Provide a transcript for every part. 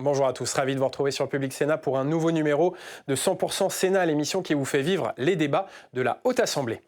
Bonjour à tous, ravi de vous retrouver sur Public Sénat pour un nouveau numéro de 100% Sénat, l'émission qui vous fait vivre les débats de la Haute Assemblée.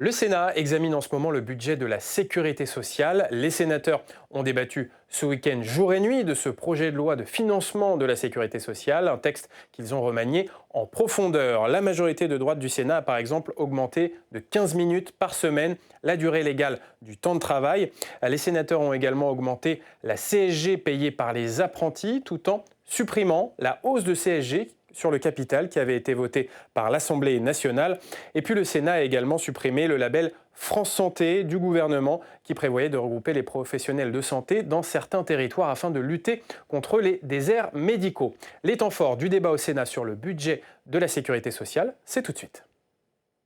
Le Sénat examine en ce moment le budget de la sécurité sociale. Les sénateurs ont débattu ce week-end jour et nuit de ce projet de loi de financement de la sécurité sociale, un texte qu'ils ont remanié en profondeur. La majorité de droite du Sénat a par exemple augmenté de 15 minutes par semaine la durée légale du temps de travail. Les sénateurs ont également augmenté la CSG payée par les apprentis tout en supprimant la hausse de CSG sur le capital qui avait été voté par l'Assemblée nationale. Et puis le Sénat a également supprimé le label France Santé du gouvernement qui prévoyait de regrouper les professionnels de santé dans certains territoires afin de lutter contre les déserts médicaux. Les temps forts du débat au Sénat sur le budget de la sécurité sociale, c'est tout de suite.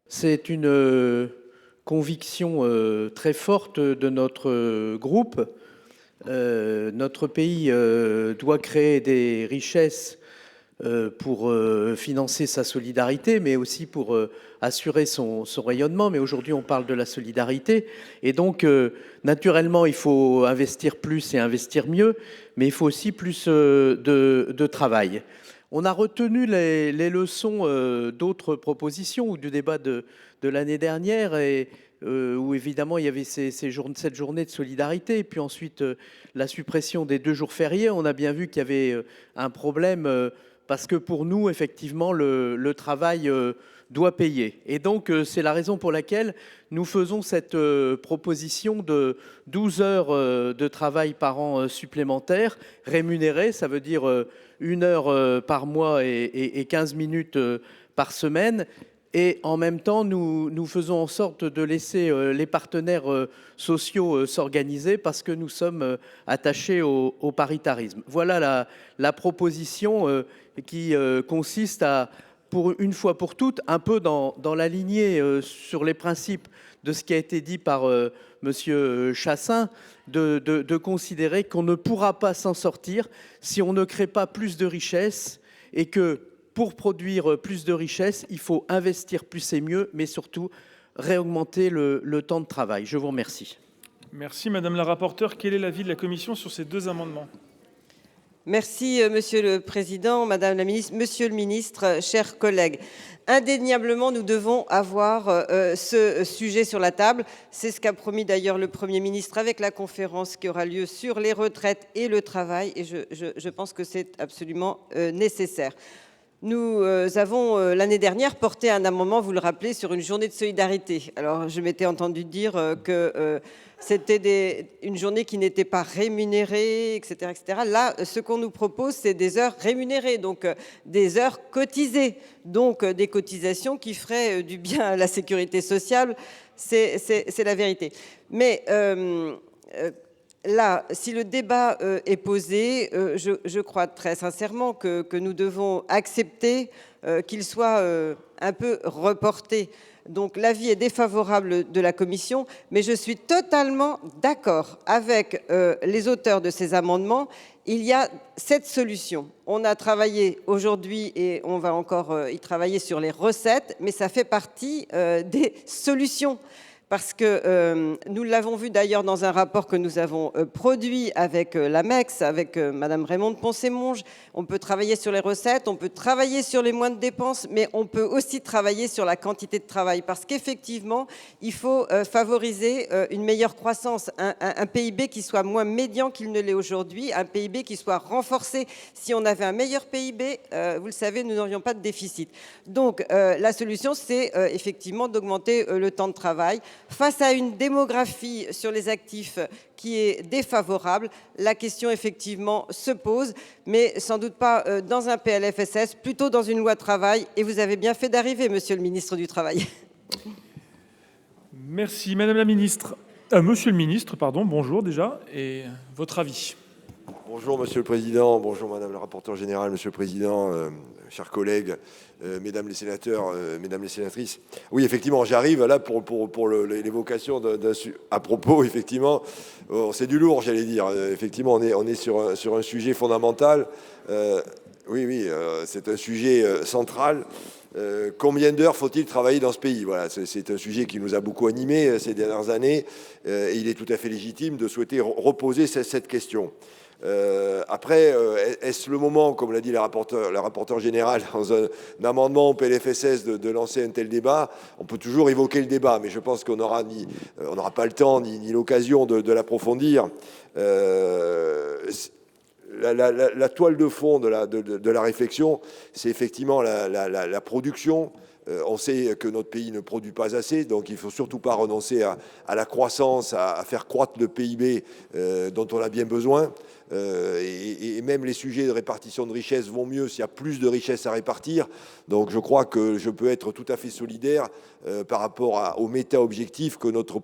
C'est une conviction très forte de notre groupe. Notre pays doit créer des richesses pour financer sa solidarité, mais aussi pour assurer son rayonnement. Mais aujourd'hui, on parle de la solidarité. Et donc, naturellement, il faut investir plus et investir mieux, mais il faut aussi plus de travail. On a retenu les leçons d'autres propositions ou du débat de l'année dernière, et où évidemment il y avait cette journée de solidarité, et puis ensuite la suppression des 2 jours fériés. On a bien vu qu'il y avait un problème parce que pour nous, effectivement, le travail doit payer. Et donc, c'est la raison pour laquelle nous faisons cette proposition de 12 heures de travail par an supplémentaires, rémunérées. Ça veut dire 1 heure par mois et 15 minutes par semaine. Et en même temps, nous faisons en sorte de laisser les partenaires sociaux s'organiser parce que nous sommes attachés au paritarisme. Voilà la proposition qui consiste à, pour une fois pour toutes, un peu dans la lignée sur les principes de ce qui a été dit par Monsieur Chassaing, de considérer qu'on ne pourra pas s'en sortir si on ne crée pas plus de richesses, et que pour produire plus de richesses, il faut investir plus et mieux, mais surtout réaugmenter le temps de travail. Je vous remercie. Merci Madame la rapporteure. Quel est l'avis de la Commission sur ces 2 amendements ? Merci Monsieur le Président, Madame la Ministre, Monsieur le Ministre, chers collègues. Indéniablement, nous devons avoir ce sujet sur la table. C'est ce qu'a promis d'ailleurs le Premier ministre avec la conférence qui aura lieu sur les retraites et le travail. Et je pense que c'est absolument nécessaire. Nous avons l'année dernière porté un amendement, vous le rappelez, sur une journée de solidarité. Alors je m'étais entendu dire que c'était une journée qui n'était pas rémunérée, etc., etc. Là, ce qu'on nous propose, c'est des heures rémunérées, donc des heures cotisées, donc des cotisations qui feraient du bien à la sécurité sociale, c'est la vérité. Mais là, si le débat est posé, je crois très sincèrement que nous devons accepter qu'il soit un peu reporté. Donc l'avis est défavorable de la Commission, mais je suis totalement d'accord avec les auteurs de ces amendements. Il y a cette solution. On a travaillé aujourd'hui et on va encore y travailler sur les recettes, mais ça fait partie des solutions. Parce que nous l'avons vu d'ailleurs dans un rapport que nous avons produit avec l'AMEX, avec Madame Raymonde Poncet-Monge. On peut travailler sur les recettes, on peut travailler sur les moindres dépenses, mais on peut aussi travailler sur la quantité de travail. Parce qu'effectivement, il faut favoriser une meilleure croissance, un PIB qui soit moins médian qu'il ne l'est aujourd'hui, un PIB qui soit renforcé. Si on avait un meilleur PIB, vous le savez, nous n'aurions pas de déficit. Donc la solution, c'est effectivement d'augmenter le temps de travail. Face à une démographie sur les actifs qui est défavorable, la question effectivement se pose, mais sans doute pas dans un PLFSS, plutôt dans une loi travail. Et vous avez bien fait d'arriver, Monsieur le ministre du Travail. Merci Madame la Ministre. Monsieur le Ministre, pardon, bonjour déjà, et votre avis. Bonjour Monsieur le Président, bonjour Madame la rapporteure générale, Monsieur le Président, chers collègues, Mesdames les sénateurs, Mesdames les sénatrices. Oui, effectivement, j'arrive là pour l'évocation à propos, effectivement, c'est du lourd, j'allais dire. Effectivement, on est sur un sujet fondamental. Oui, c'est un sujet central. Combien d'heures faut-il travailler dans ce pays? Voilà, c'est un sujet qui nous a beaucoup animés ces dernières années et il est tout à fait légitime de souhaiter reposer cette question. Après, est-ce le moment, comme l'a dit la rapporteure générale, dans un amendement au PLFSS, de lancer un tel débat? On peut toujours évoquer le débat, mais je pense qu'on n'aura pas le temps ni l'occasion de l'approfondir. La toile de fond de la réflexion, c'est effectivement la production. On sait que notre pays ne produit pas assez, donc il ne faut surtout pas renoncer à la croissance, à faire croître le PIB dont on a bien besoin. Et même les sujets de répartition de richesses vont mieux s'il y a plus de richesses à répartir. Donc je crois que je peux être tout à fait solidaire par rapport au méta-objectif que notre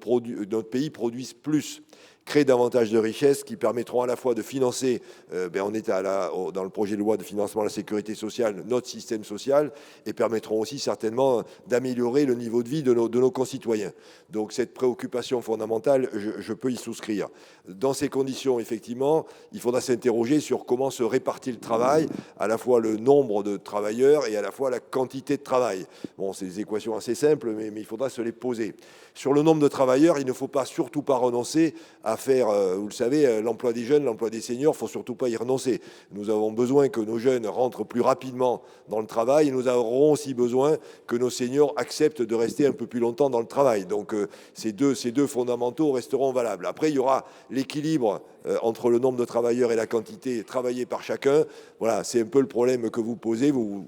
pays produise plus, créer davantage de richesses qui permettront à la fois de financer, on est dans le projet de loi de financement de la sécurité sociale, notre système social, et permettront aussi certainement d'améliorer le niveau de vie de nos concitoyens. Donc cette préoccupation fondamentale, je peux y souscrire. Dans ces conditions, effectivement, il faudra s'interroger sur comment se répartit le travail, à la fois le nombre de travailleurs et à la fois la quantité de travail. Bon, c'est des équations assez simples, mais il faudra se les poser. Sur le nombre de travailleurs, il ne faut surtout pas renoncer à faire, vous le savez, l'emploi des jeunes, l'emploi des seniors, il ne faut surtout pas y renoncer. Nous avons besoin que nos jeunes rentrent plus rapidement dans le travail et nous aurons aussi besoin que nos seniors acceptent de rester un peu plus longtemps dans le travail. Donc ces deux fondamentaux resteront valables. Après, il y aura l'équilibre entre le nombre de travailleurs et la quantité travaillée par chacun. Voilà, c'est un peu le problème que vous posez. Vous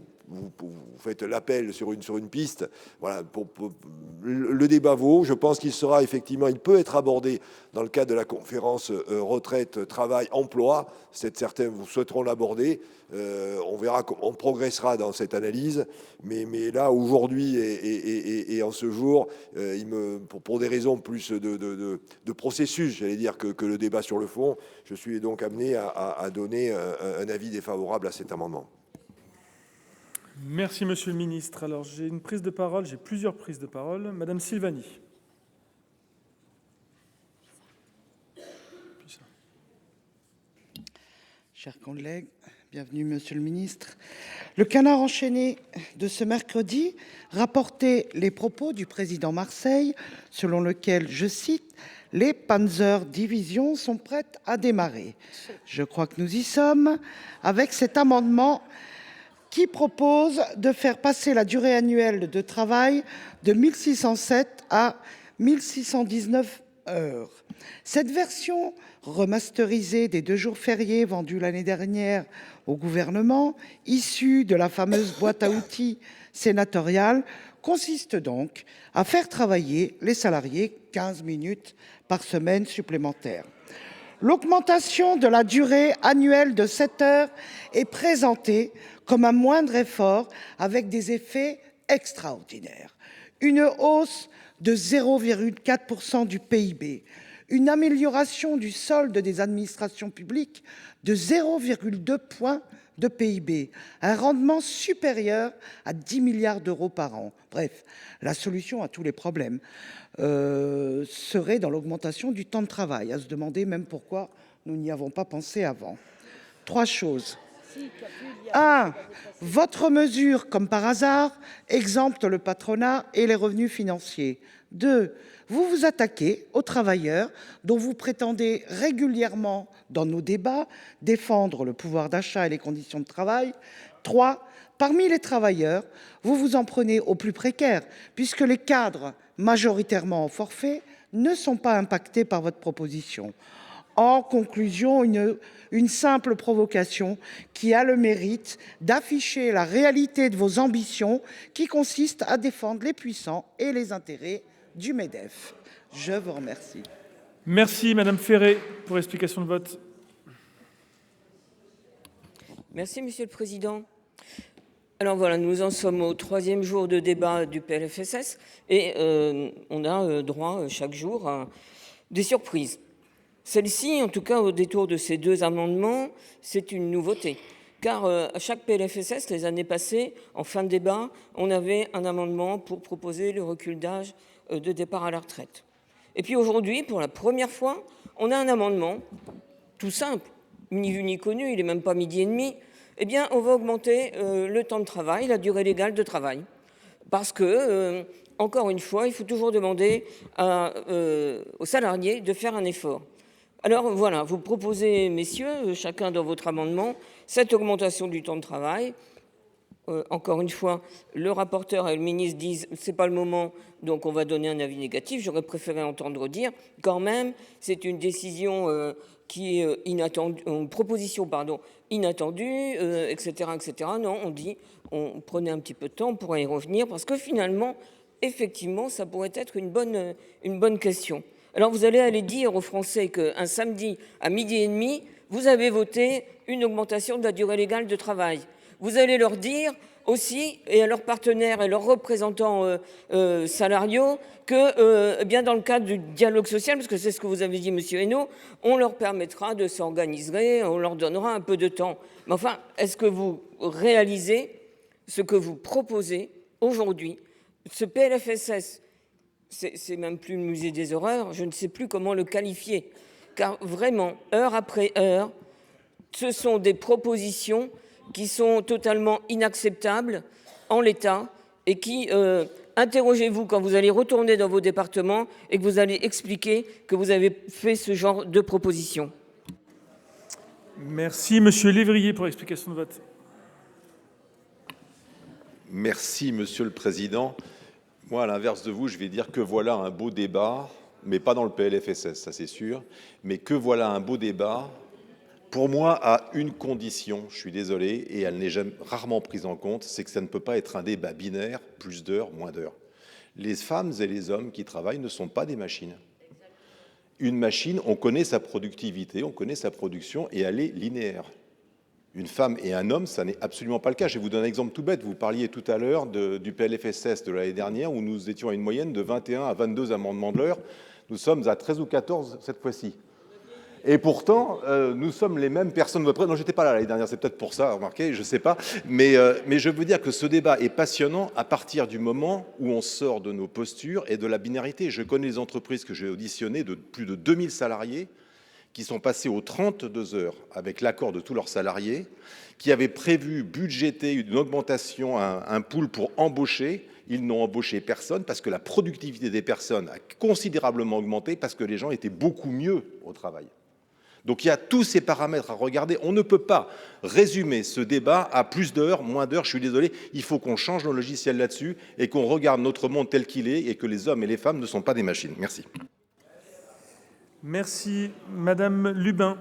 faites l'appel sur une piste. Voilà, le débat vaut. Je pense qu'il sera effectivement, il peut être abordé dans le cadre de la conférence retraite, travail, emploi. Certains vous souhaiteront l'aborder. On verra comment on progressera dans cette analyse. Mais là, aujourd'hui et en ce jour, pour des raisons plus de processus, j'allais dire, que le débat sur le fond, je suis donc amené à donner un avis défavorable à cet amendement. Merci, Monsieur le Ministre. Alors, j'ai plusieurs prises de parole. Madame Silvani. Chers collègues, bienvenue, Monsieur le Ministre. Le Canard enchaîné de ce mercredi rapportait les propos du président Marseille, selon lequel, je cite, « les Panzer Divisions sont prêtes à démarrer ». Je crois que nous y sommes avec cet amendement qui propose de faire passer la durée annuelle de travail de 1607 à 1619 heures. Cette version remasterisée des 2 jours fériés vendus l'année dernière au gouvernement, issue de la fameuse boîte à outils sénatoriale, consiste donc à faire travailler les salariés 15 minutes par semaine supplémentaire. L'augmentation de la durée annuelle de 7 heures est présentée comme un moindre effort avec des effets extraordinaires. Une hausse de 0,4% du PIB, une amélioration du solde des administrations publiques de 0,2 points de PIB, un rendement supérieur à 10 milliards d'euros par an. Bref, la solution à tous les problèmes serait dans l'augmentation du temps de travail, à se demander même pourquoi nous n'y avons pas pensé avant. 3 choses. 1. Votre mesure, comme par hasard, exempte le patronat et les revenus financiers. 2. Vous vous attaquez aux travailleurs dont vous prétendez régulièrement, dans nos débats, défendre le pouvoir d'achat et les conditions de travail. 3. Parmi les travailleurs, vous vous en prenez aux plus précaires, puisque les cadres, majoritairement au forfait, ne sont pas impactés par votre proposition. En conclusion, une simple provocation qui a le mérite d'afficher la réalité de vos ambitions qui consiste à défendre les puissants et les intérêts du MEDEF. Je vous remercie. Merci, Madame Ferré, pour explication de vote. Merci, Monsieur le Président. Alors voilà, nous en sommes au 3e jour de débat du PLFSS et on a droit chaque jour à des surprises. Celle-ci, en tout cas au détour de ces 2 amendements, c'est une nouveauté. Car à chaque PLFSS, les années passées, en fin de débat, on avait un amendement pour proposer le recul d'âge de départ à la retraite. Et puis aujourd'hui, pour la première fois, on a un amendement tout simple, ni vu ni connu, il n'est même pas midi et demi. Eh bien, on va augmenter le temps de travail, la durée légale de travail. Parce que, encore une fois, il faut toujours demander aux salariés de faire un effort. Alors voilà, vous proposez, messieurs, chacun dans votre amendement, cette augmentation du temps de travail. Encore une fois, le rapporteur et le ministre disent c'est pas le moment, donc on va donner un avis négatif. J'aurais préféré entendre dire quand même c'est une décision qui est inattendue, une proposition inattendue, etc., etc. Non, on dit on prenait un petit peu de temps, on pourrait y revenir parce que finalement, effectivement, ça pourrait être une bonne question. Alors vous allez aller dire aux Français qu'un samedi à 12h30, vous avez voté une augmentation de la durée légale de travail. Vous allez leur dire aussi, et à leurs partenaires et leurs représentants salariaux, que bien dans le cadre du dialogue social, parce que c'est ce que vous avez dit, Monsieur Hainaut, on leur permettra de s'organiser, on leur donnera un peu de temps. Mais enfin, est-ce que vous réalisez ce que vous proposez aujourd'hui? Ce PLFSS, c'est même plus le musée des horreurs, je ne sais plus comment le qualifier, car vraiment, heure après heure, ce sont des propositions qui sont totalement inacceptables en l'état et qui, interrogez-vous quand vous allez retourner dans vos départements et que vous allez expliquer que vous avez fait ce genre de propositions. Merci, Monsieur Lévrier, pour l'explication de vote. Merci, Monsieur le Président. Moi, à l'inverse de vous, je vais dire que voilà un beau débat, mais pas dans le PLFSS, ça c'est sûr, mais que voilà un beau débat, pour moi, à une condition, je suis désolé, et elle n'est rarement prise en compte, c'est que ça ne peut pas être un débat binaire, plus d'heures, moins d'heures. Les femmes et les hommes qui travaillent ne sont pas des machines. Une machine, on connaît sa productivité, on connaît sa production, et elle est linéaire. Une femme et un homme, ça n'est absolument pas le cas. Je vais vous donner un exemple tout bête. Vous parliez tout à l'heure du PLFSS de l'année dernière où nous étions à une moyenne de 21 à 22 amendements de l'heure. Nous sommes à 13 ou 14 cette fois-ci. Et pourtant, nous sommes les mêmes personnes. Non, j'étais pas là l'année dernière, c'est peut-être pour ça, remarquez, je ne sais pas. Mais je veux dire que ce débat est passionnant à partir du moment où on sort de nos postures et de la binarité. Je connais des entreprises que j'ai auditionnées de plus de 2000 salariés qui sont passés aux 32 heures avec l'accord de tous leurs salariés, qui avaient prévu, budgété une augmentation, un pool pour embaucher. Ils n'ont embauché personne parce que la productivité des personnes a considérablement augmenté parce que les gens étaient beaucoup mieux au travail. Donc il y a tous ces paramètres à regarder. On ne peut pas résumer ce débat à plus d'heures, moins d'heures. Je suis désolé, il faut qu'on change nos logiciels là-dessus et qu'on regarde notre monde tel qu'il est et que les hommes et les femmes ne sont pas des machines. Merci. Merci. Madame Lubin.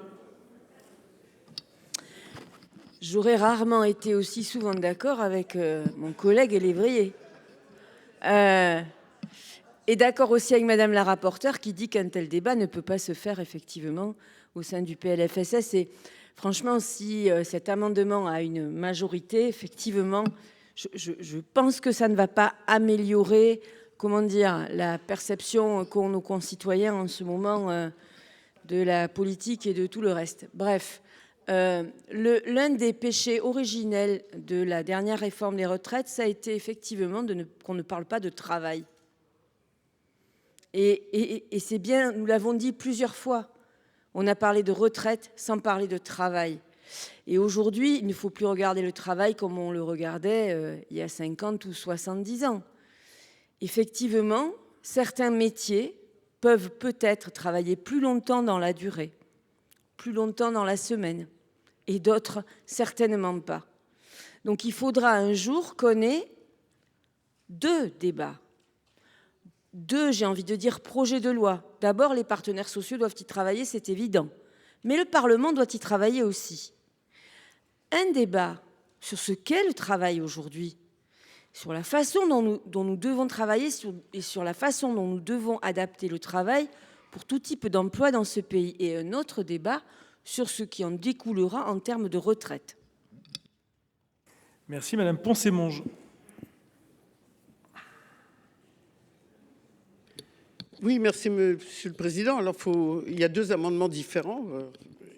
J'aurais rarement été aussi souvent d'accord avec mon collègue Lévrier. Et d'accord aussi avec Madame la rapporteure qui dit qu'un tel débat ne peut pas se faire effectivement au sein du PLFSS. Et franchement, si cet amendement a une majorité, effectivement, je pense que ça ne va pas améliorer, comment dire, la perception qu'ont nos concitoyens en ce moment de la politique et de tout le reste. Bref, l'un des péchés originels de la dernière réforme des retraites, ça a été effectivement qu'on ne parle pas de travail. Et c'est bien, nous l'avons dit plusieurs fois, on a parlé de retraite sans parler de travail. Et aujourd'hui, il ne faut plus regarder le travail comme on le regardait il y a 50 ou 70 ans. Effectivement, certains métiers peuvent peut-être travailler plus longtemps dans la durée, plus longtemps dans la semaine, et d'autres certainement pas. Donc il faudra un jour qu'on ait deux débats. Deux, j'ai envie de dire, projets de loi. D'abord, les partenaires sociaux doivent y travailler, c'est évident. Mais le Parlement doit y travailler aussi. Un débat sur ce qu'est le travail aujourd'hui, sur la façon dont nous devons travailler et sur la façon dont nous devons adapter le travail pour tout type d'emploi dans ce pays. Et un autre débat sur ce qui en découlera en termes de retraite. Merci, Madame Poncet-Monge. Oui, merci, Monsieur le Président. Alors, il y a deux amendements différents.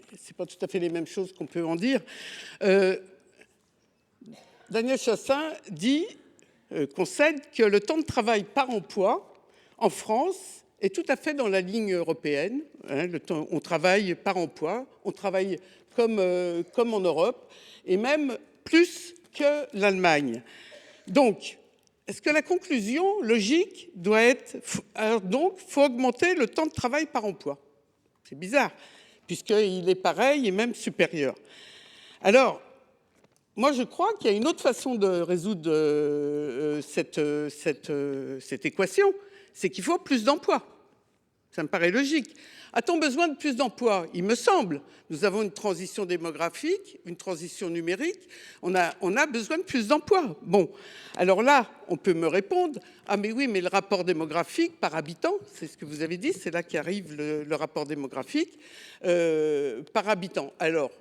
Ce n'est pas tout à fait les mêmes choses qu'on peut en dire. Daniel Chassaing dit, concède que le temps de travail par emploi en France est tout à fait dans la ligne européenne. On travaille par emploi, on travaille comme en Europe, et même plus que l'Allemagne. Donc, est-ce que la conclusion logique doit être... Alors donc, il faut augmenter le temps de travail par emploi? C'est bizarre, puisqu'il est pareil et même supérieur. Alors, moi, je crois qu'il y a une autre façon de résoudre cette équation, c'est qu'il faut plus d'emplois. Ça me paraît logique. A-t-on besoin de plus d'emplois? Il me semble. Nous avons une transition démographique, une transition numérique. On a besoin de plus d'emplois. Bon, alors là, on peut me répondre, ah mais oui, mais le rapport démographique par habitant, c'est ce que vous avez dit, c'est là qu'arrive le rapport démographique par habitant. Alors,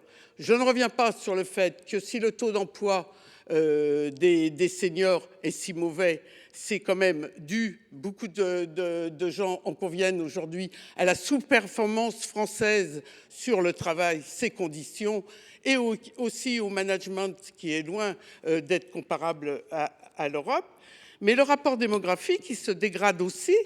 je ne reviens pas sur le fait que si le taux d'emploi des seniors est si mauvais, c'est quand même dû, beaucoup de gens en conviennent aujourd'hui, à la sous-performance française sur le travail, ses conditions, et aussi au management qui est loin d'être comparable à l'Europe. Mais le rapport démographique, il se dégrade aussi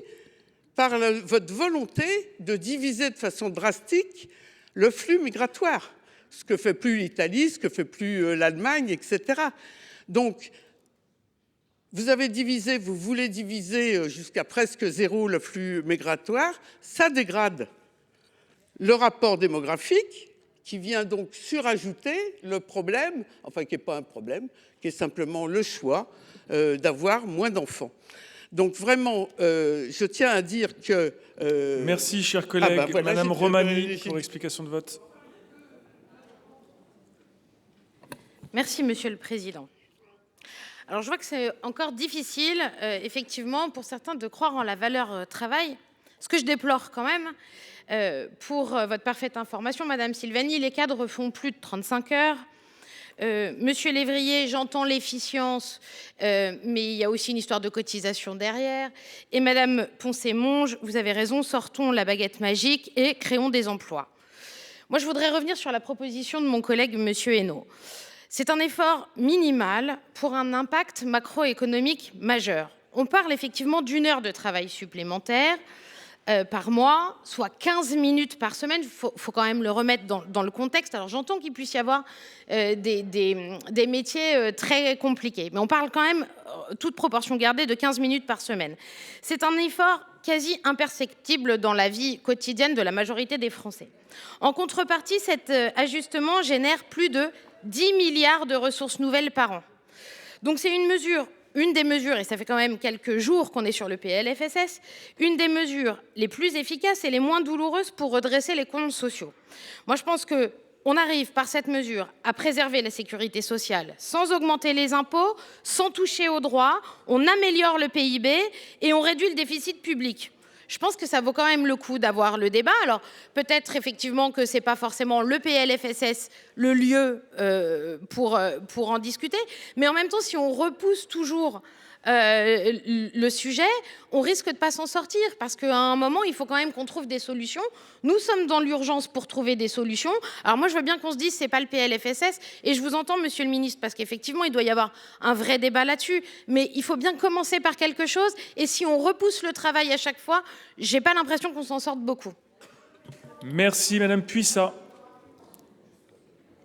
par votre volonté de diviser de façon drastique le flux migratoire, ce que fait plus l'Italie, ce que fait plus l'Allemagne, etc. Donc, vous avez divisé, vous voulez diviser jusqu'à presque zéro le flux migratoire, ça dégrade le rapport démographique qui vient donc surajouter le problème, enfin qui n'est pas un problème, qui est simplement le choix d'avoir moins d'enfants. Donc vraiment, je tiens à dire que... Merci, cher collègue. Voilà, Madame Romani, pour explication de vote. Merci, Monsieur le Président. Alors, je vois que c'est encore difficile, effectivement, pour certains de croire en la valeur travail. Ce que je déplore quand même, pour votre parfaite information, Madame Silvani, les cadres font plus de 35 heures. Monsieur Lévrier, j'entends l'efficience, mais il y a aussi une histoire de cotisation derrière. Et Madame Poncet-Monge, vous avez raison, sortons la baguette magique et créons des emplois. Moi, je voudrais revenir sur la proposition de mon collègue Monsieur Hainaut. C'est un effort minimal pour un impact macroéconomique majeur. On parle effectivement d'1 heure de travail supplémentaire par mois, soit 15 minutes par semaine. Il faut quand même le remettre dans le contexte. Alors j'entends qu'il puisse y avoir des métiers très compliqués, mais on parle quand même, toute proportion gardée, de 15 minutes par semaine. C'est un effort quasi imperceptible dans la vie quotidienne de la majorité des Français. En contrepartie, cet ajustement génère plus de 10 milliards de ressources nouvelles par an. Donc c'est une des mesures, et ça fait quand même quelques jours qu'on est sur le PLFSS, une des mesures les plus efficaces et les moins douloureuses pour redresser les comptes sociaux. Moi, je pense qu'on arrive par cette mesure à préserver la sécurité sociale sans augmenter les impôts, sans toucher aux droits, on améliore le PIB et on réduit le déficit public. Je pense que ça vaut quand même le coup d'avoir le débat. Alors peut-être effectivement que ce n'est pas forcément le PLFSS le lieu pour en discuter, mais en même temps, si on repousse toujours le sujet, on risque de ne pas s'en sortir, parce qu'à un moment, il faut quand même qu'on trouve des solutions. Nous sommes dans l'urgence pour trouver des solutions. Alors moi, je veux bien qu'on se dise, ce n'est pas le PLFSS, et je vous entends, Monsieur le Ministre, parce qu'effectivement, il doit y avoir un vrai débat là-dessus, mais il faut bien commencer par quelque chose, et si on repousse le travail à chaque fois, je n'ai pas l'impression qu'on s'en sorte beaucoup. Merci, Madame Puissat.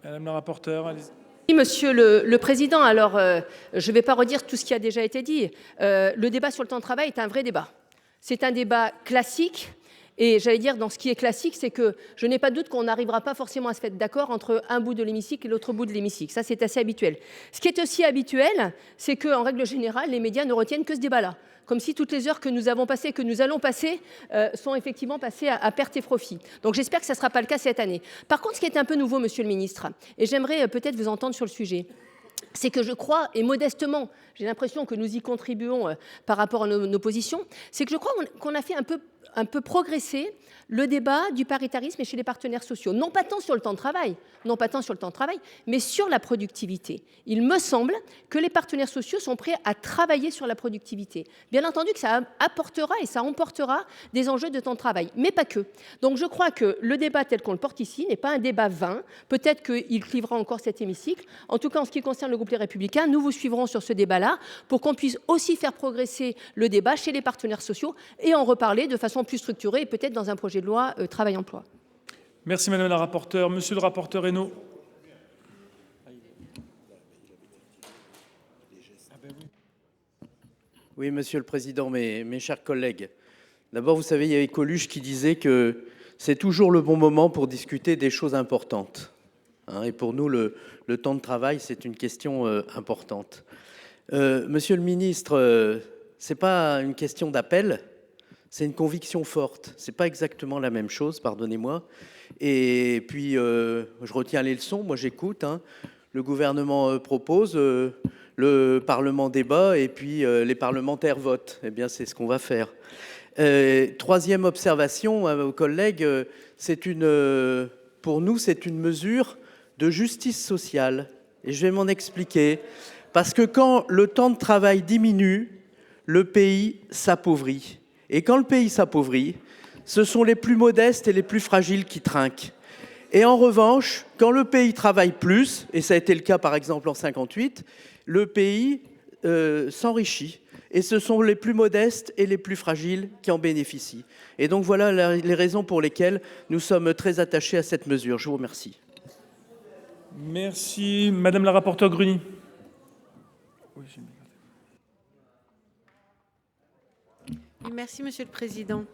Madame la rapporteure, allez-y. Monsieur le Président, alors je ne vais pas redire tout ce qui a déjà été dit. Le débat sur le temps de travail est un vrai débat. C'est un débat classique. Et j'allais dire, dans ce qui est classique, c'est que je n'ai pas de doute qu'on n'arrivera pas forcément à se mettre d'accord entre un bout de l'hémicycle et l'autre bout de l'hémicycle. Ça, c'est assez habituel. Ce qui est aussi habituel, c'est qu'en règle générale, les médias ne retiennent que ce débat-là. Comme si toutes les heures que nous avons passées, que nous allons passer, sont effectivement passées à perte et profit. Donc j'espère que ça ne sera pas le cas cette année. Par contre, ce qui est un peu nouveau, Monsieur le Ministre, et j'aimerais peut-être vous entendre sur le sujet, c'est que je crois, et modestement, j'ai l'impression que nous y contribuons par rapport à nos positions, c'est que je crois qu'on a fait un peu progresser le débat du paritarisme et chez les partenaires sociaux. Non pas tant sur le temps de travail, mais sur la productivité. Il me semble que les partenaires sociaux sont prêts à travailler sur la productivité. Bien entendu que ça apportera et ça emportera des enjeux de temps de travail, mais pas que. Donc je crois que le débat tel qu'on le porte ici n'est pas un débat vain. Peut-être qu'il clivera encore cet hémicycle. En tout cas, en ce qui concerne le groupe Les Républicains, nous vous suivrons sur ce débat-là pour qu'on puisse aussi faire progresser le débat chez les partenaires sociaux et en reparler de façon plus structurée et peut-être dans un projet de loi travail-emploi. Merci Madame la rapporteure. Monsieur le rapporteur Hainaut. Oui, Monsieur le Président, mes chers collègues. D'abord, vous savez, il y avait Coluche qui disait que c'est toujours le bon moment pour discuter des choses importantes. Et pour nous, le temps de travail, c'est une question importante. Monsieur le ministre, ce n'est pas une question d'appel, c'est une conviction forte. Ce n'est pas exactement la même chose, pardonnez-moi. Et puis, je retiens les leçons, moi j'écoute. Le gouvernement propose, le Parlement débat et puis les parlementaires votent. Eh bien, c'est ce qu'on va faire. Troisième observation à vos collègues, pour nous, c'est une mesure de justice sociale. Et je vais m'en expliquer. Parce que quand le temps de travail diminue, le pays s'appauvrit. Et quand le pays s'appauvrit, ce sont les plus modestes et les plus fragiles qui trinquent. Et en revanche, quand le pays travaille plus, et ça a été le cas par exemple en 1958, le pays s'enrichit. Et ce sont les plus modestes et les plus fragiles qui en bénéficient. Et donc voilà les raisons pour lesquelles nous sommes très attachés à cette mesure. Je vous remercie. Merci. Madame la rapporteure Gruny. Merci, Monsieur le Président.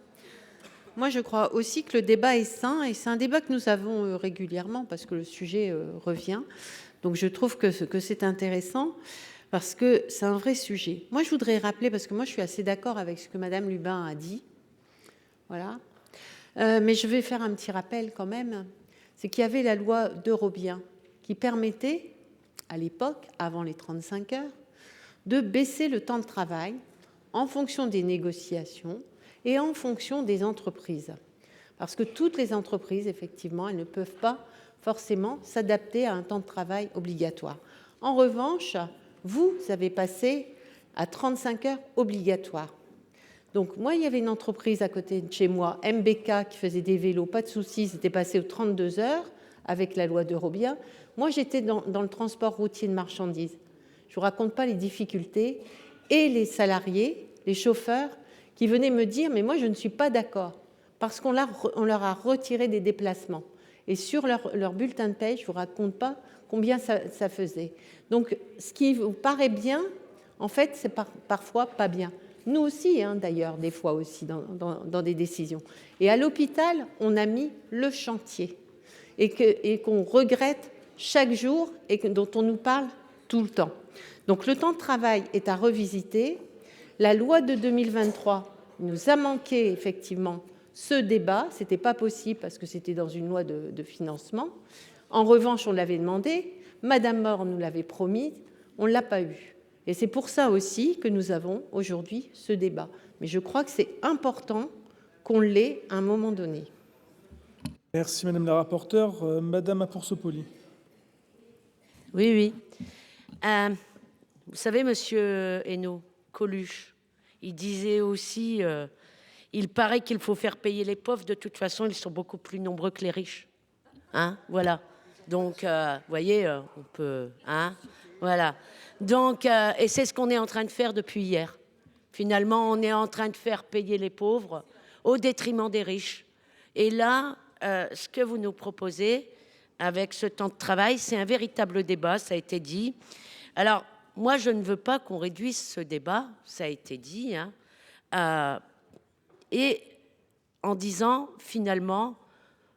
Moi, je crois aussi que le débat est sain et c'est un débat que nous avons régulièrement parce que le sujet revient. Donc, je trouve que c'est intéressant parce que c'est un vrai sujet. Moi, je voudrais rappeler, parce que moi, je suis assez d'accord avec ce que Madame Lubin a dit. Voilà. Mais je vais faire un petit rappel quand même. C'est qu'il y avait la loi d'Eurobien qui permettait, à l'époque, avant les 35 heures, de baisser le temps de travail en fonction des négociations et en fonction des entreprises. Parce que toutes les entreprises, effectivement, elles ne peuvent pas forcément s'adapter à un temps de travail obligatoire. En revanche, vous avez passé à 35 heures obligatoires. Donc moi, il y avait une entreprise à côté de chez moi, MBK, qui faisait des vélos, pas de soucis, c'était passé aux 32 heures avec la loi d'Eurobien. Moi, j'étais dans le transport routier de marchandises. Je ne vous raconte pas les difficultés. Et les salariés, les chauffeurs, qui venaient me dire « mais moi, je ne suis pas d'accord » parce qu'on leur a retiré des déplacements. Et sur leur bulletin de paie, je ne vous raconte pas combien ça faisait. Donc, ce qui vous paraît bien, en fait, c'est parfois pas bien. Nous aussi, d'ailleurs, des fois aussi, dans des décisions. Et à l'hôpital, on a mis le chantier et qu'on regrette chaque jour et dont on nous parle tout le temps. Donc, le temps de travail est à revisiter. La loi de 2023 nous a manqué, effectivement, ce débat. Ce n'était pas possible parce que c'était dans une loi de financement. En revanche, on l'avait demandé. Madame More nous l'avait promis. On ne l'a pas eu. Et c'est pour ça aussi que nous avons aujourd'hui ce débat. Mais je crois que c'est important qu'on l'ait à un moment donné. Merci Madame la rapporteure. Madame Apourceau-Poly. Oui. Vous savez, Monsieur Hainaut, Coluche, il disait aussi, il paraît qu'il faut faire payer les pauvres. De toute façon, ils sont beaucoup plus nombreux que les riches. Voilà. Donc, vous voyez, on peut... Voilà. Donc, et c'est ce qu'on est en train de faire depuis hier. Finalement, on est en train de faire payer les pauvres au détriment des riches. Et là, ce que vous nous proposez avec ce temps de travail, c'est un véritable débat, ça a été dit. Alors, moi, je ne veux pas qu'on réduise ce débat, ça a été dit, et en disant, finalement,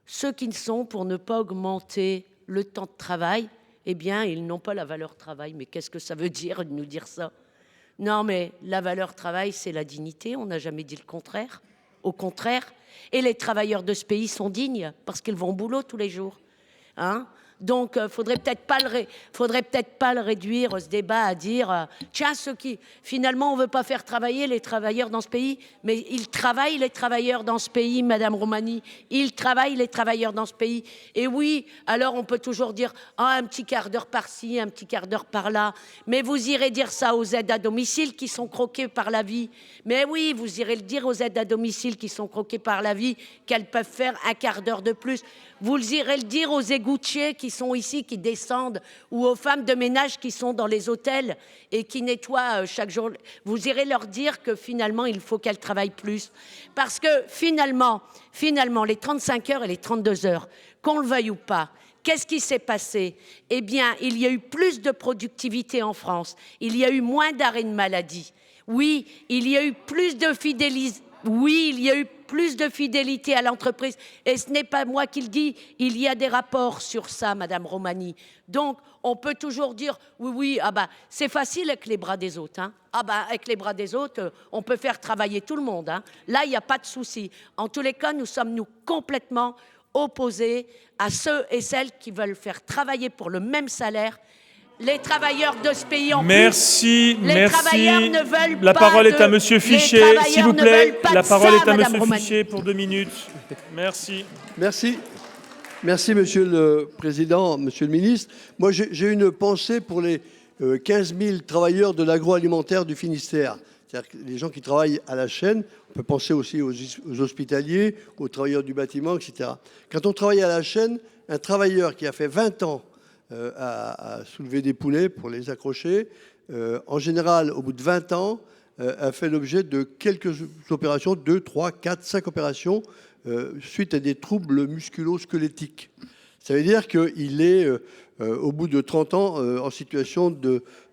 ceux qui ne sont pour ne pas augmenter le temps de travail, eh bien, ils n'ont pas la valeur travail. Mais qu'est-ce que ça veut dire de nous dire ça? Non, mais la valeur travail, c'est la dignité. On n'a jamais dit le contraire. Au contraire. Et les travailleurs de ce pays sont dignes parce qu'ils vont au boulot tous les jours. Donc, il ne faudrait peut-être pas le réduire, ce débat, à dire tiens, ceux qui, finalement, on ne veut pas faire travailler les travailleurs dans ce pays, mais ils travaillent, les travailleurs dans ce pays, Madame Romani, ils travaillent, les travailleurs dans ce pays. Et oui, alors on peut toujours dire un petit quart d'heure par-ci, un petit quart d'heure par-là, mais vous irez dire ça aux aides à domicile qui sont croquées par la vie. Mais oui, vous irez le dire aux aides à domicile qui sont croquées par la vie, qu'elles peuvent faire un quart d'heure de plus. Vous irez le dire aux égoutiers qui sont ici, qui descendent, ou aux femmes de ménage qui sont dans les hôtels et qui nettoient chaque jour. Vous irez leur dire que finalement, il faut qu'elles travaillent plus. Parce que finalement, les 35 heures et les 32 heures, qu'on le veuille ou pas, qu'est-ce qui s'est passé? Eh bien, il y a eu plus de productivité en France. Il y a eu moins d'arrêts de maladie. Oui, il y a eu plus de fidélisation. Oui, il y a eu plus de fidélité à l'entreprise. Et ce n'est pas moi qui le dis, il y a des rapports sur ça, Madame Romani. Donc, on peut toujours dire, oui, c'est facile avec les bras des autres. Hein. Avec les bras des autres, on peut faire travailler tout le monde. Hein. Là, il n'y a pas de souci. En tous les cas, nous sommes complètement opposés à ceux et celles qui veulent faire travailler pour le même salaire les travailleurs de ce pays en merci, plus. Les travailleurs ne veulent la pas parole est à de- Monsieur les Fichet, travailleurs s'il vous ne plaît. veulent pas La de parole ça, est à Madame Monsieur Romani. Fichet pour 2 minutes. Merci. Merci, Monsieur le Président, Monsieur le Ministre. Moi, j'ai une pensée pour les 15 000 travailleurs de l'agroalimentaire du Finistère. C'est-à-dire que les gens qui travaillent à la chaîne, on peut penser aussi aux hospitaliers, aux travailleurs du bâtiment, etc. Quand on travaille à la chaîne, un travailleur qui a fait 20 ans à soulever des poulets pour les accrocher, en général, au bout de 20 ans, a fait l'objet de quelques opérations, 2, 3, 4, 5 opérations, suite à des troubles musculo-squelettiques. Ça veut dire qu'il est, au bout de 30 ans, en situation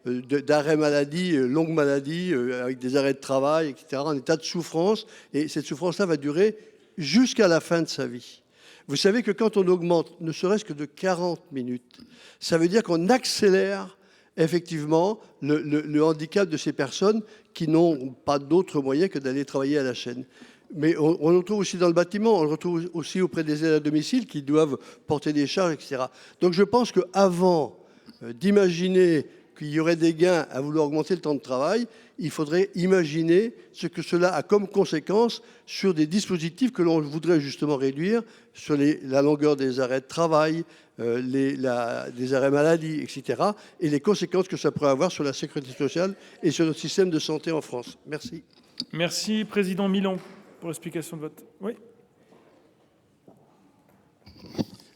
d'arrêt maladie, longue maladie, avec des arrêts de travail, etc., en état de souffrance. Et cette souffrance-là va durer jusqu'à la fin de sa vie. Vous savez que quand on augmente ne serait-ce que de 40 minutes, ça veut dire qu'on accélère effectivement le handicap de ces personnes qui n'ont pas d'autre moyen que d'aller travailler à la chaîne. Mais on le retrouve aussi dans le bâtiment, on le retrouve aussi auprès des aides à domicile qui doivent porter des charges, etc. Donc je pense qu'avant d'imaginer qu'il y aurait des gains à vouloir augmenter le temps de travail, il faudrait imaginer ce que cela a comme conséquence sur des dispositifs que l'on voudrait justement réduire, sur la longueur des arrêts de travail, des arrêts maladie, etc. et les conséquences que ça pourrait avoir sur la sécurité sociale et sur notre système de santé en France. Merci. Merci, Président Milon, pour l'explication de vote. Oui.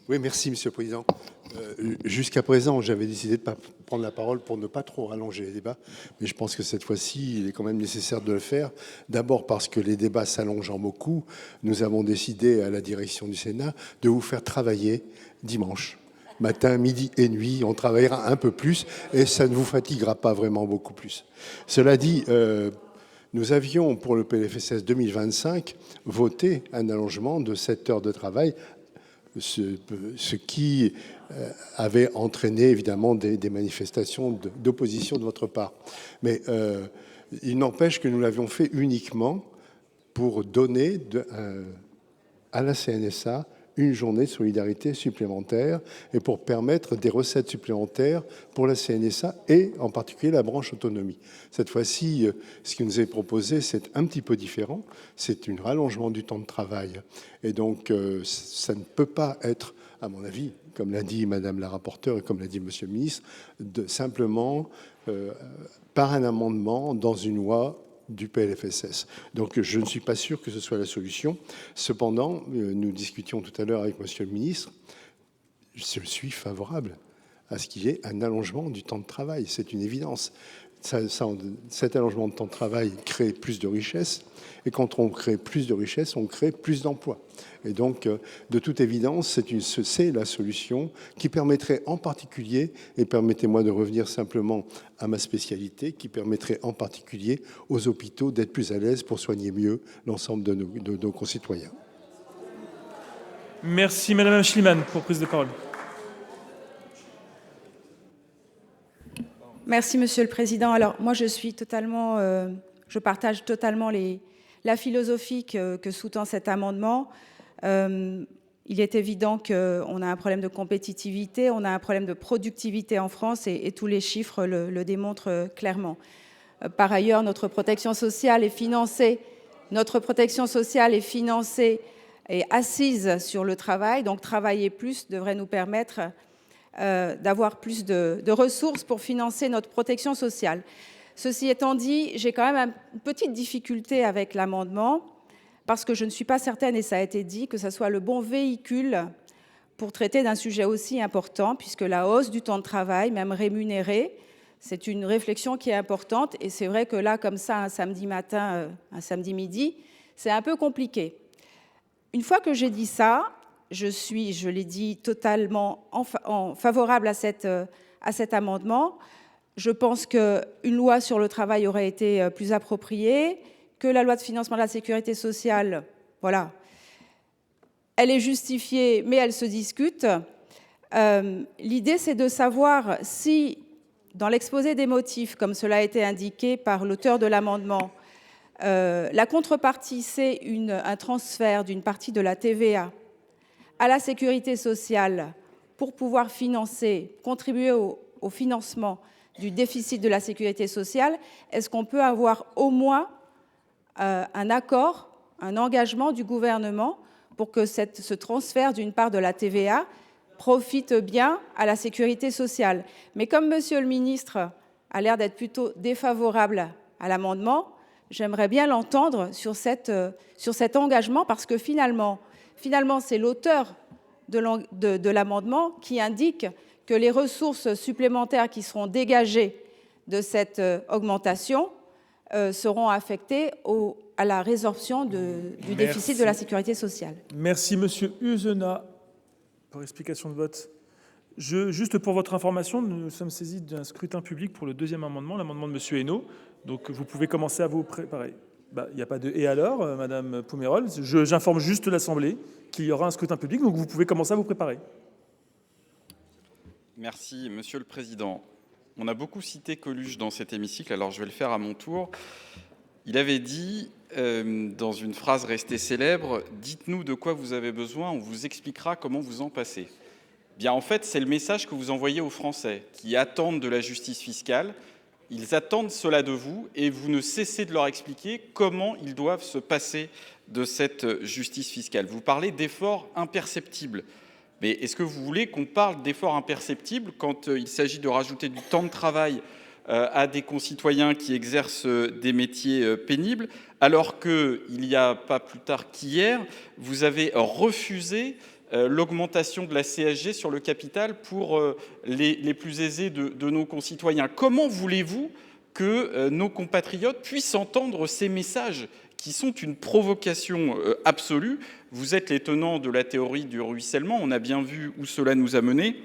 Oui, merci, Monsieur le Président. Jusqu'à présent, j'avais décidé de ne pas prendre la parole pour ne pas trop rallonger les débats, mais je pense que cette fois-ci, il est quand même nécessaire de le faire. D'abord parce que les débats s'allongeant beaucoup, nous avons décidé à la direction du Sénat de vous faire travailler dimanche. Matin, midi et nuit, on travaillera un peu plus et ça ne vous fatiguera pas vraiment beaucoup plus. Cela dit, nous avions pour le PLFSS 2025 voté un allongement de 7 heures de travail, ce qui avait entraîné évidemment des manifestations d'opposition de votre part. Mais il n'empêche que nous l'avions fait uniquement pour donner à la CNSA une journée de solidarité supplémentaire et pour permettre des recettes supplémentaires pour la CNSA et en particulier la branche autonomie. Cette fois-ci, ce qui nous est proposé, c'est un petit peu différent. C'est un rallongement du temps de travail. Et donc, ça ne peut pas être, à mon avis, comme l'a dit Madame la rapporteure et comme l'a dit Monsieur le ministre, simplement par un amendement dans une loi du PLFSS. Donc je ne suis pas sûr que ce soit la solution. Cependant, nous discutions tout à l'heure avec Monsieur le ministre, je suis favorable à ce qu'il y ait un allongement du temps de travail. C'est une évidence. Cet allongement de temps de travail crée plus de richesse. Et quand on crée plus de richesse, on crée plus d'emplois. Et donc, de toute évidence, c'est la solution qui permettrait en particulier, et permettez-moi de revenir simplement à ma spécialité, qui permettrait en particulier aux hôpitaux d'être plus à l'aise pour soigner mieux l'ensemble de nos concitoyens. Merci, Madame Schliemann, pour prise de parole. Merci, Monsieur le Président. Alors, moi, je partage totalement la philosophie que sous-tend cet amendement. Il est évident qu'on a un problème de compétitivité, on a un problème de productivité en France et tous les chiffres le démontrent clairement. Par ailleurs, notre protection sociale est financée et assise sur le travail. Donc, travailler plus devrait nous permettre d'avoir plus de ressources pour financer notre protection sociale. Ceci étant dit, j'ai quand même une petite difficulté avec l'amendement parce que je ne suis pas certaine, et ça a été dit, que ce soit le bon véhicule pour traiter d'un sujet aussi important, puisque la hausse du temps de travail, même rémunéré, c'est une réflexion qui est importante. Et c'est vrai que là, comme ça, un samedi matin, un samedi midi, c'est un peu compliqué. Une fois que j'ai dit ça, je l'ai dit, totalement favorable à cet amendement. Je pense qu'une loi sur le travail aurait été plus appropriée, que la loi de financement de la sécurité sociale voilà. Elle est justifiée, mais elle se discute. L'idée, c'est de savoir si, dans l'exposé des motifs, comme cela a été indiqué par l'auteur de l'amendement, la contrepartie, c'est un transfert d'une partie de la TVA à la sécurité sociale pour pouvoir contribuer au financement du déficit de la sécurité sociale. Est-ce qu'on peut avoir au moins un accord, un engagement du gouvernement pour que ce transfert d'une part de la TVA profite bien à la sécurité sociale? Mais comme Monsieur le ministre a l'air d'être plutôt défavorable à l'amendement, j'aimerais bien l'entendre sur cet engagement, parce que finalement c'est l'auteur de l'amendement qui indique que les ressources supplémentaires qui seront dégagées de cette augmentation seront affectées à la résorption du déficit de la sécurité sociale. Merci, Monsieur Uzena, pour explication de vote. Juste pour votre information, nous sommes saisis d'un scrutin public pour le deuxième amendement, l'amendement de Monsieur Hainaut. Donc vous pouvez commencer à vous préparer. Il n'y a pas de « et alors », Madame Poumerol. J'informe juste l'Assemblée qu'il y aura un scrutin public, donc vous pouvez commencer à vous préparer. Merci, Monsieur le Président. On a beaucoup cité Coluche dans cet hémicycle, alors je vais le faire à mon tour. Il avait dit, dans une phrase restée célèbre, « Dites-nous de quoi vous avez besoin, on vous expliquera comment vous en passez ». Bien, en fait, c'est le message que vous envoyez aux Français qui attendent de la justice fiscale. Ils attendent cela de vous et vous ne cessez de leur expliquer comment ils doivent se passer de cette justice fiscale. Vous parlez d'efforts imperceptibles. Mais est-ce que vous voulez qu'on parle d'efforts imperceptibles quand il s'agit de rajouter du temps de travail à des concitoyens qui exercent des métiers pénibles, alors qu'il n'y a pas plus tard qu'hier, vous avez refusé l'augmentation de la CSG sur le capital pour les plus aisés de nos concitoyens? Comment voulez-vous que nos compatriotes puissent entendre ces messages qui sont une provocation absolue? Vous êtes les tenants de la théorie du ruissellement, on a bien vu où cela nous a menés.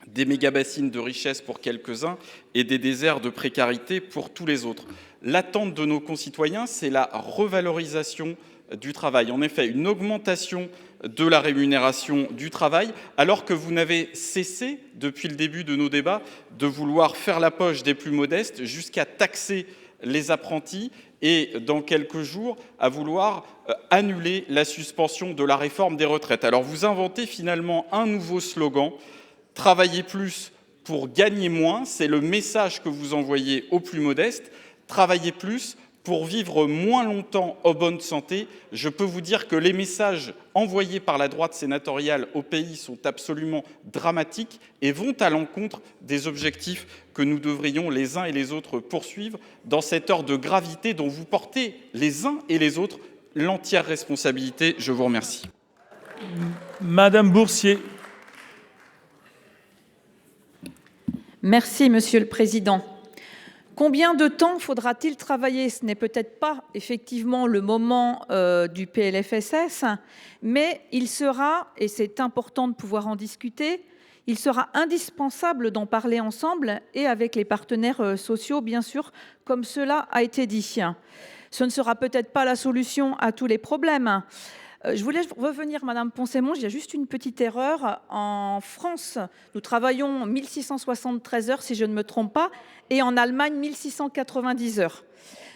Des méga-bassines de richesse pour quelques-uns et des déserts de précarité pour tous les autres. L'attente de nos concitoyens, c'est la revalorisation du travail. En effet, une augmentation de la rémunération du travail, alors que vous n'avez cessé, depuis le début de nos débats, de vouloir faire la poche des plus modestes jusqu'à taxer les apprentis et, dans quelques jours, à vouloir annuler la suspension de la réforme des retraites. Alors vous inventez finalement un nouveau slogan, « Travailler plus pour gagner moins », c'est le message que vous envoyez aux plus modestes, « Travailler plus pour vivre moins longtemps en bonne santé ». Je peux vous dire que les messages envoyés par la droite sénatoriale au pays sont absolument dramatiques et vont à l'encontre des objectifs que nous devrions les uns et les autres poursuivre dans cette heure de gravité dont vous portez les uns et les autres l'entière responsabilité. Je vous remercie. Madame Bourcier. Merci, Monsieur le Président. Combien de temps faudra-t-il travailler? Ce n'est peut-être pas effectivement le moment du PLFSS, mais il sera, et c'est important de pouvoir en discuter, il sera indispensable d'en parler ensemble et avec les partenaires sociaux, bien sûr, comme cela a été dit. Ce ne sera peut-être pas la solution à tous les problèmes. Je voulais revenir, Madame Poncet-Monge, il y a juste une petite erreur. En France, nous travaillons 1673 heures, si je ne me trompe pas, et en Allemagne, 1690 heures.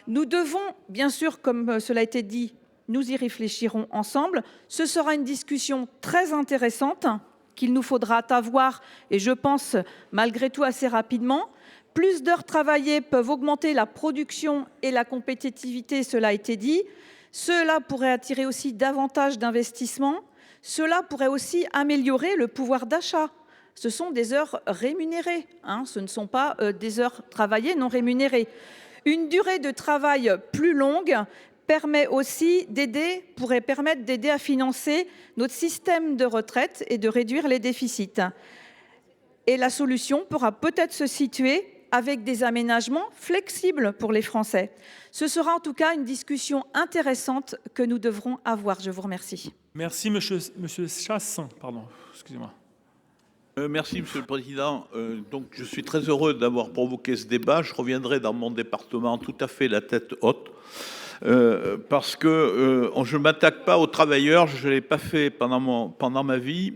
Nous devons, bien sûr, comme cela a été dit, nous y réfléchirons ensemble. Ce sera une discussion très intéressante qu'il nous faudra avoir, et je pense, malgré tout, assez rapidement. Plus d'heures travaillées peuvent augmenter la production et la compétitivité, cela a été dit. Cela pourrait attirer aussi davantage d'investissements. Cela pourrait aussi améliorer le pouvoir d'achat. Ce sont des heures rémunérées, ce ne sont pas des heures travaillées non rémunérées. Une durée de travail plus longue pourrait permettre d'aider à financer notre système de retraite et de réduire les déficits. Et la solution pourra peut-être se situer avec des aménagements flexibles pour les Français. Ce sera en tout cas une discussion intéressante que nous devrons avoir. Je vous remercie. Merci, Monsieur Chassin. Pardon, excusez-moi. Merci, Monsieur le Président. Donc, je suis très heureux d'avoir provoqué ce débat. Je reviendrai dans mon département tout à fait la tête haute. parce que je ne m'attaque pas aux travailleurs, je ne l'ai pas fait pendant ma vie,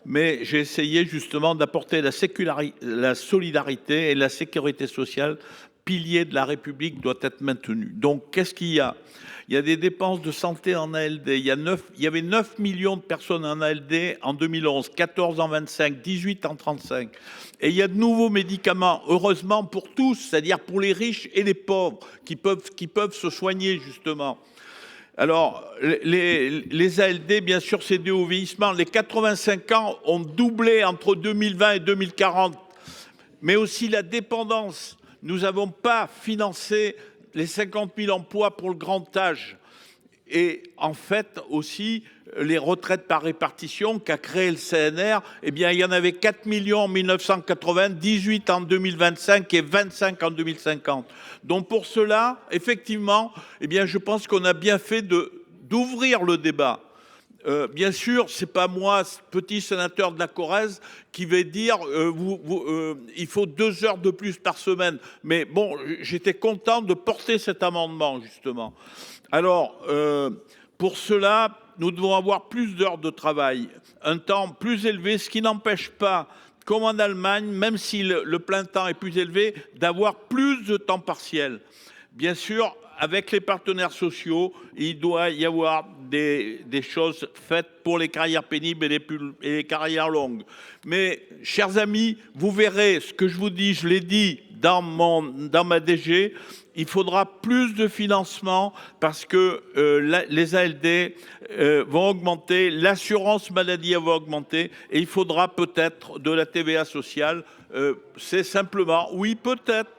mais j'ai essayé justement d'apporter la solidarité et la sécurité sociale, pilier de la République, doit être maintenu. Donc qu'est-ce qu'il y a ? Il y a des dépenses de santé en ALD. Il y avait 9 millions de personnes en ALD en 2011, 14 en 25, 18 en 35. Et il y a de nouveaux médicaments, heureusement pour tous, c'est-à-dire pour les riches et les pauvres, qui peuvent se soigner justement. Alors, les ALD, bien sûr, c'est dû au vieillissement. Les 85 ans ont doublé entre 2020 et 2040, mais aussi la dépendance. Nous n'avons pas financé les 50 000 emplois pour le grand âge. Et en fait, aussi, les retraites par répartition qu'a créé le CNR, eh bien, il y en avait 4 millions en 1980, 18 en 2025 et 25 en 2050. Donc pour cela, effectivement, eh bien, je pense qu'on a bien fait d'ouvrir le débat. Bien sûr, ce n'est pas moi, petit sénateur de la Corrèze, qui vais dire il faut 2 heures de plus par semaine. Mais bon, j'étais content de porter cet amendement, justement. Alors, pour cela, nous devons avoir plus d'heures de travail, un temps plus élevé, ce qui n'empêche pas, comme en Allemagne, même si le plein temps est plus élevé, d'avoir plus de temps partiel. Bien sûr, avec les partenaires sociaux, il doit y avoir des choses faites pour les carrières pénibles et les carrières longues. Mais, chers amis, vous verrez ce que je vous dis, je l'ai dit dans ma DG, il faudra plus de financement parce que les ALD vont augmenter, l'assurance maladie va augmenter et il faudra peut-être de la TVA sociale. C'est simplement, oui, peut-être.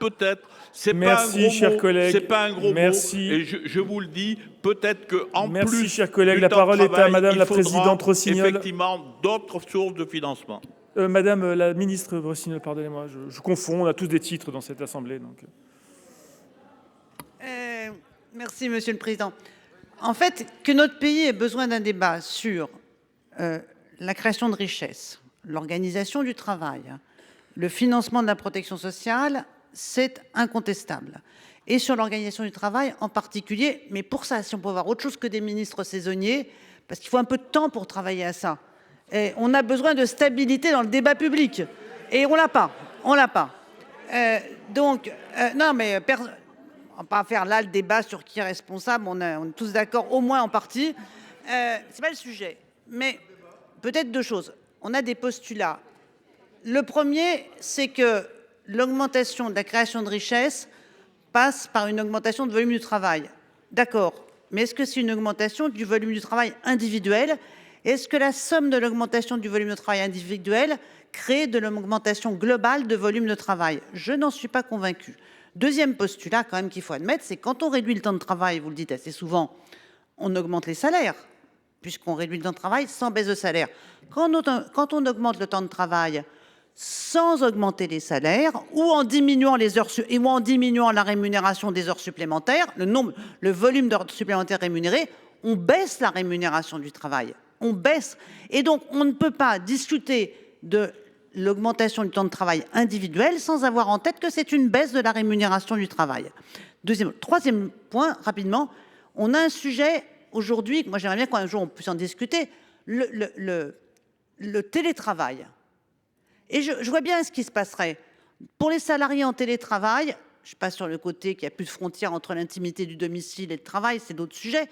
C'est pas un gros chers mot, collègues. c'est pas un gros Merci. mot. Et je vous le dis, peut-être qu'en plus. Merci, chers collègues. Du La temps parole de est à travail, Madame il la faudra Présidente Rossignol. effectivement d'autres sources de financement. Madame la ministre Rossignol, pardonnez-moi, je confonds. On a tous des titres dans cette assemblée. Donc. Merci, Monsieur le Président. En fait, que notre pays ait besoin d'un débat sur la création de richesses, l'organisation du travail, le financement de la protection sociale, c'est incontestable. Et sur l'organisation du travail en particulier, mais pour ça, si on peut avoir autre chose que des ministres saisonniers, parce qu'il faut un peu de temps pour travailler à ça. Et on a besoin de stabilité dans le débat public. Et on l'a pas. Non, mais on va pas faire là le débat sur qui est responsable. On est tous d'accord, au moins en partie. C'est pas le sujet. Mais peut-être 2 choses. On a des postulats. Le premier, c'est que l'augmentation de la création de richesse passe par une augmentation de volume du travail. D'accord. Mais est-ce que c'est une augmentation du volume du travail individuel ? Est-ce que la somme de l'augmentation du volume de travail individuel crée de l'augmentation globale de volume de travail ? Je n'en suis pas convaincue. Deuxième postulat quand même qu'il faut admettre, c'est quand on réduit le temps de travail, vous le dites assez souvent, on augmente les salaires, puisqu'on réduit le temps de travail sans baisse de salaire. Quand on augmente le temps de travail sans augmenter les salaires ou en diminuant les heures ou en diminuant la rémunération des heures supplémentaires, le volume d'heures supplémentaires rémunérées, on baisse la rémunération du travail. On baisse. Et donc, on ne peut pas discuter de l'augmentation du temps de travail individuel sans avoir en tête que c'est une baisse de la rémunération du travail. Troisième point, rapidement, on a un sujet aujourd'hui, moi j'aimerais bien qu'un jour on puisse en discuter, le télétravail. Et je vois bien ce qui se passerait. Pour les salariés en télétravail, je ne suis pas sur le côté qu'il n'y a plus de frontière entre l'intimité du domicile et le travail, c'est d'autres sujets.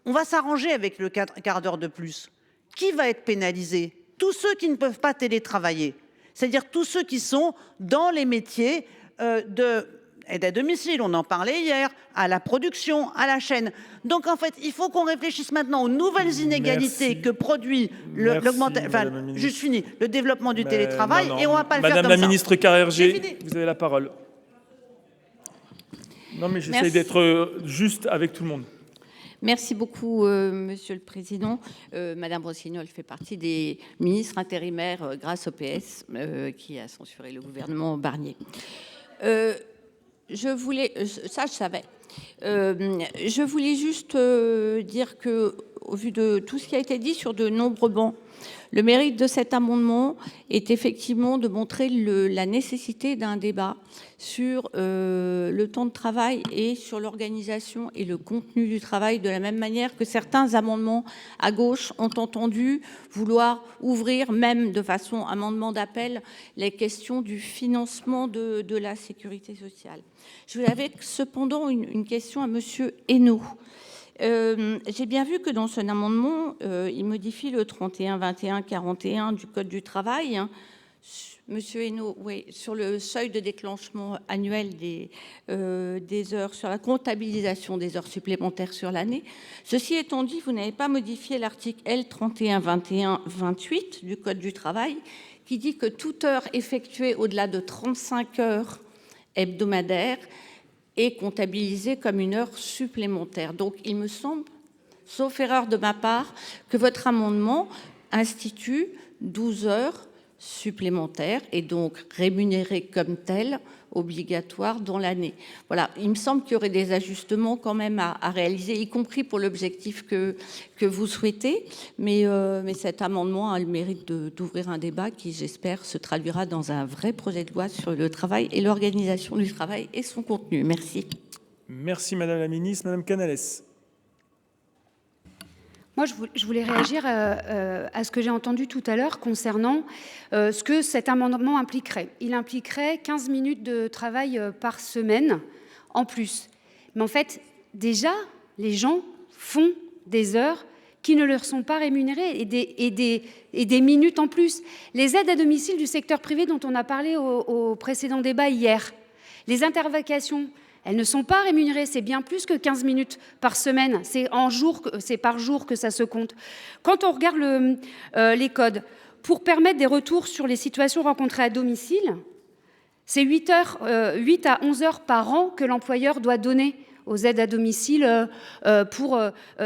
On va s'arranger avec le quart d'heure de plus. Qui va être pénalisé ? Tous ceux qui ne peuvent pas télétravailler. C'est-à-dire tous ceux qui sont dans les métiers d'aide à domicile, on en parlait hier, à la production, à la chaîne. Donc en fait, il faut qu'on réfléchisse maintenant aux nouvelles inégalités que produit le développement du télétravail et on ne va pas le faire comme ça. Madame la ministre Carrère-Gé, vous avez la parole. Non mais j'essaie d'être juste avec tout le monde. Merci beaucoup, Monsieur le Président. Madame Rossignol fait partie des ministres intérimaires grâce au PS qui a censuré le gouvernement Barnier. Je voulais juste dire que au vu de tout ce qui a été dit sur de nombreux bancs, le mérite de cet amendement est effectivement de montrer la nécessité d'un débat sur le temps de travail et sur l'organisation et le contenu du travail, de la même manière que certains amendements à gauche ont entendu vouloir ouvrir, même de façon amendement d'appel, les questions du financement de la sécurité sociale. Je voulais avec cependant une question à Monsieur Hainaut. J'ai bien vu que dans son amendement, il modifie le 31, 21, 41 du Code du travail. Monsieur Hainaut, oui, sur le seuil de déclenchement annuel des heures, sur la comptabilisation des heures supplémentaires sur l'année. Ceci étant dit, vous n'avez pas modifié l'article L 31, 21, 28 du Code du travail qui dit que toute heure effectuée au-delà de 35 heures hebdomadaires est comptabilisée comme une heure supplémentaire. Donc, il me semble, sauf erreur de ma part, que votre amendement institue 12 heures supplémentaires et donc rémunérées comme telles, obligatoires dans l'année. Voilà, il me semble qu'il y aurait des ajustements quand même à réaliser, y compris pour l'objectif que vous souhaitez. Mais cet amendement a le mérite d'ouvrir un débat qui, j'espère, se traduira dans un vrai projet de loi sur le travail et l'organisation du travail et son contenu. Merci. Merci Madame la Ministre. Madame Canales. Moi, je voulais réagir à ce que j'ai entendu tout à l'heure concernant ce que cet amendement impliquerait. Il impliquerait 15 minutes de travail par semaine en plus. Mais en fait, déjà, les gens font des heures qui ne leur sont pas rémunérées et des minutes en plus. Les aides à domicile du secteur privé dont on a parlé au précédent débat hier, les intervacations, elles ne sont pas rémunérées, c'est bien plus que 15 minutes par semaine, c'est par jour que ça se compte. Quand on regarde les codes, pour permettre des retours sur les situations rencontrées à domicile, c'est 8 à 11 heures par an que l'employeur doit donner aux aides à domicile pour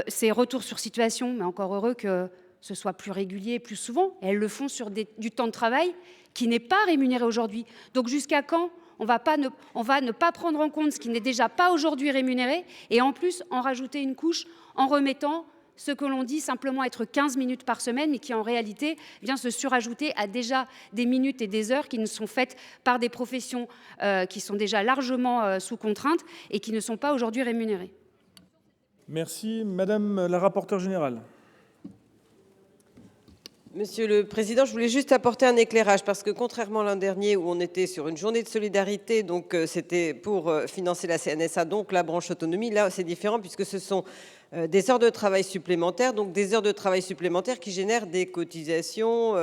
ces retours sur situation, mais encore heureux que ce soit plus régulier et plus souvent. Et elles le font sur du temps de travail qui n'est pas rémunéré aujourd'hui. Donc jusqu'à quand on va ne pas prendre en compte ce qui n'est déjà pas aujourd'hui rémunéré et en plus en rajouter une couche en remettant ce que l'on dit simplement être 15 minutes par semaine, mais qui en réalité vient se surajouter à déjà des minutes et des heures qui ne sont faites par des professions qui sont déjà largement sous contrainte et qui ne sont pas aujourd'hui rémunérées. Merci. Madame la rapporteure générale. Monsieur le Président, je voulais juste apporter un éclairage parce que contrairement à l'an dernier où on était sur une journée de solidarité, donc c'était pour financer la CNSA, donc la branche autonomie, là c'est différent puisque ce sont des heures de travail supplémentaires, donc des heures de travail supplémentaires qui génèrent des cotisations,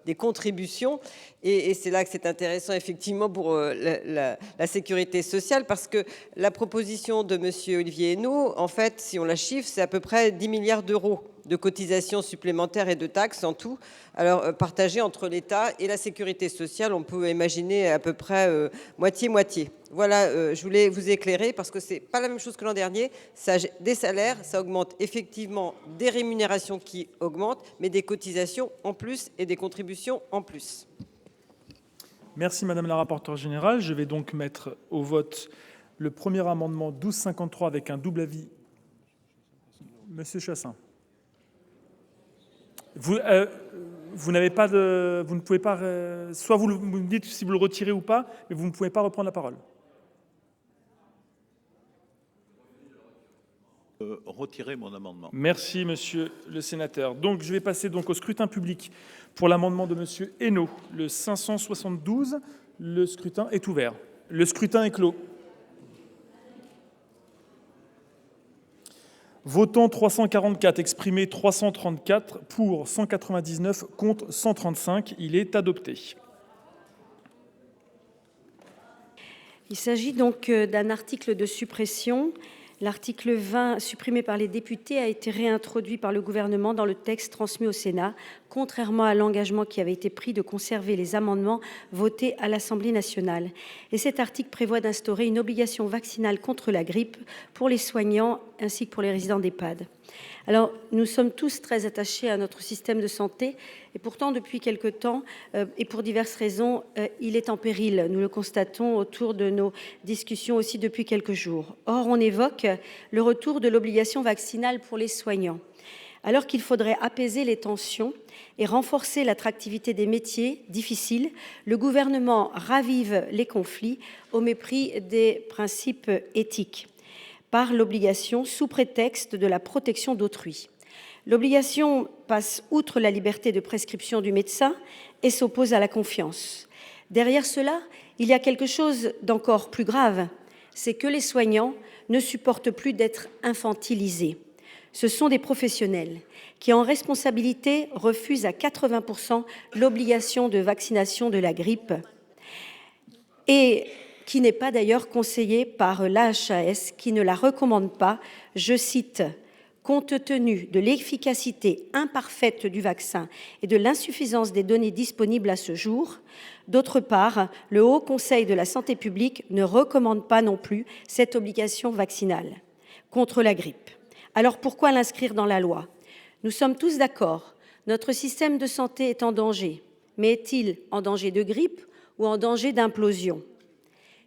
des contributions. Et c'est là que c'est intéressant effectivement pour la sécurité sociale parce que la proposition de monsieur Olivier Hainaut, en fait, si on la chiffre, c'est à peu près 10 milliards d'euros de cotisations supplémentaires et de taxes en tout. Alors, partagées entre l'État et la sécurité sociale, on peut imaginer à peu près moitié-moitié. Voilà, je voulais vous éclairer parce que ce n'est pas la même chose que l'an dernier. Ça, des salaires, ça augmente effectivement des rémunérations qui augmentent, mais des cotisations en plus et des contributions en plus. Merci Madame la rapporteure générale. Je vais donc mettre au vote le premier amendement 1253 avec un double avis. Monsieur Chassaing. Vous n'avez pas de, vous ne pouvez pas, soit vous me dites si vous le retirez ou pas, mais vous ne pouvez pas reprendre la parole. Retirer mon amendement. Merci, monsieur le sénateur. Donc, je vais passer donc au scrutin public pour l'amendement de monsieur Hainaut, le 572. Le scrutin est ouvert. Le scrutin est clos. Votant 344, exprimé 334, pour 199, contre 135. Il est adopté. Il s'agit donc d'un article de suppression. L'article 20, supprimé par les députés, a été réintroduit par le gouvernement dans le texte transmis au Sénat, contrairement à l'engagement qui avait été pris de conserver les amendements votés à l'Assemblée nationale. Et cet article prévoit d'instaurer une obligation vaccinale contre la grippe pour les soignants ainsi que pour les résidents d'EHPAD. Alors, nous sommes tous très attachés à notre système de santé et pourtant, depuis quelque temps, et pour diverses raisons, il est en péril. Nous le constatons autour de nos discussions aussi depuis quelques jours. Or, on évoque le retour de l'obligation vaccinale pour les soignants. Alors qu'il faudrait apaiser les tensions et renforcer l'attractivité des métiers difficiles, le gouvernement ravive les conflits au mépris des principes éthiques par l'obligation sous prétexte de la protection d'autrui. L'obligation passe outre la liberté de prescription du médecin et s'oppose à la confiance. Derrière cela, il y a quelque chose d'encore plus grave, c'est que les soignants ne supportent plus d'être infantilisés. Ce sont des professionnels qui, en responsabilité, refusent à 80% l'obligation de vaccination de la grippe et qui n'est pas d'ailleurs conseillée par l'AHAS, qui ne la recommande pas, je cite, « Compte tenu de l'efficacité imparfaite du vaccin et de l'insuffisance des données disponibles à ce jour », d'autre part, le Haut Conseil de la santé publique ne recommande pas non plus cette obligation vaccinale contre la grippe. Alors pourquoi l'inscrire dans la loi? Nous sommes tous d'accord, notre système de santé est en danger, mais est-il en danger de grippe ou en danger d'implosion?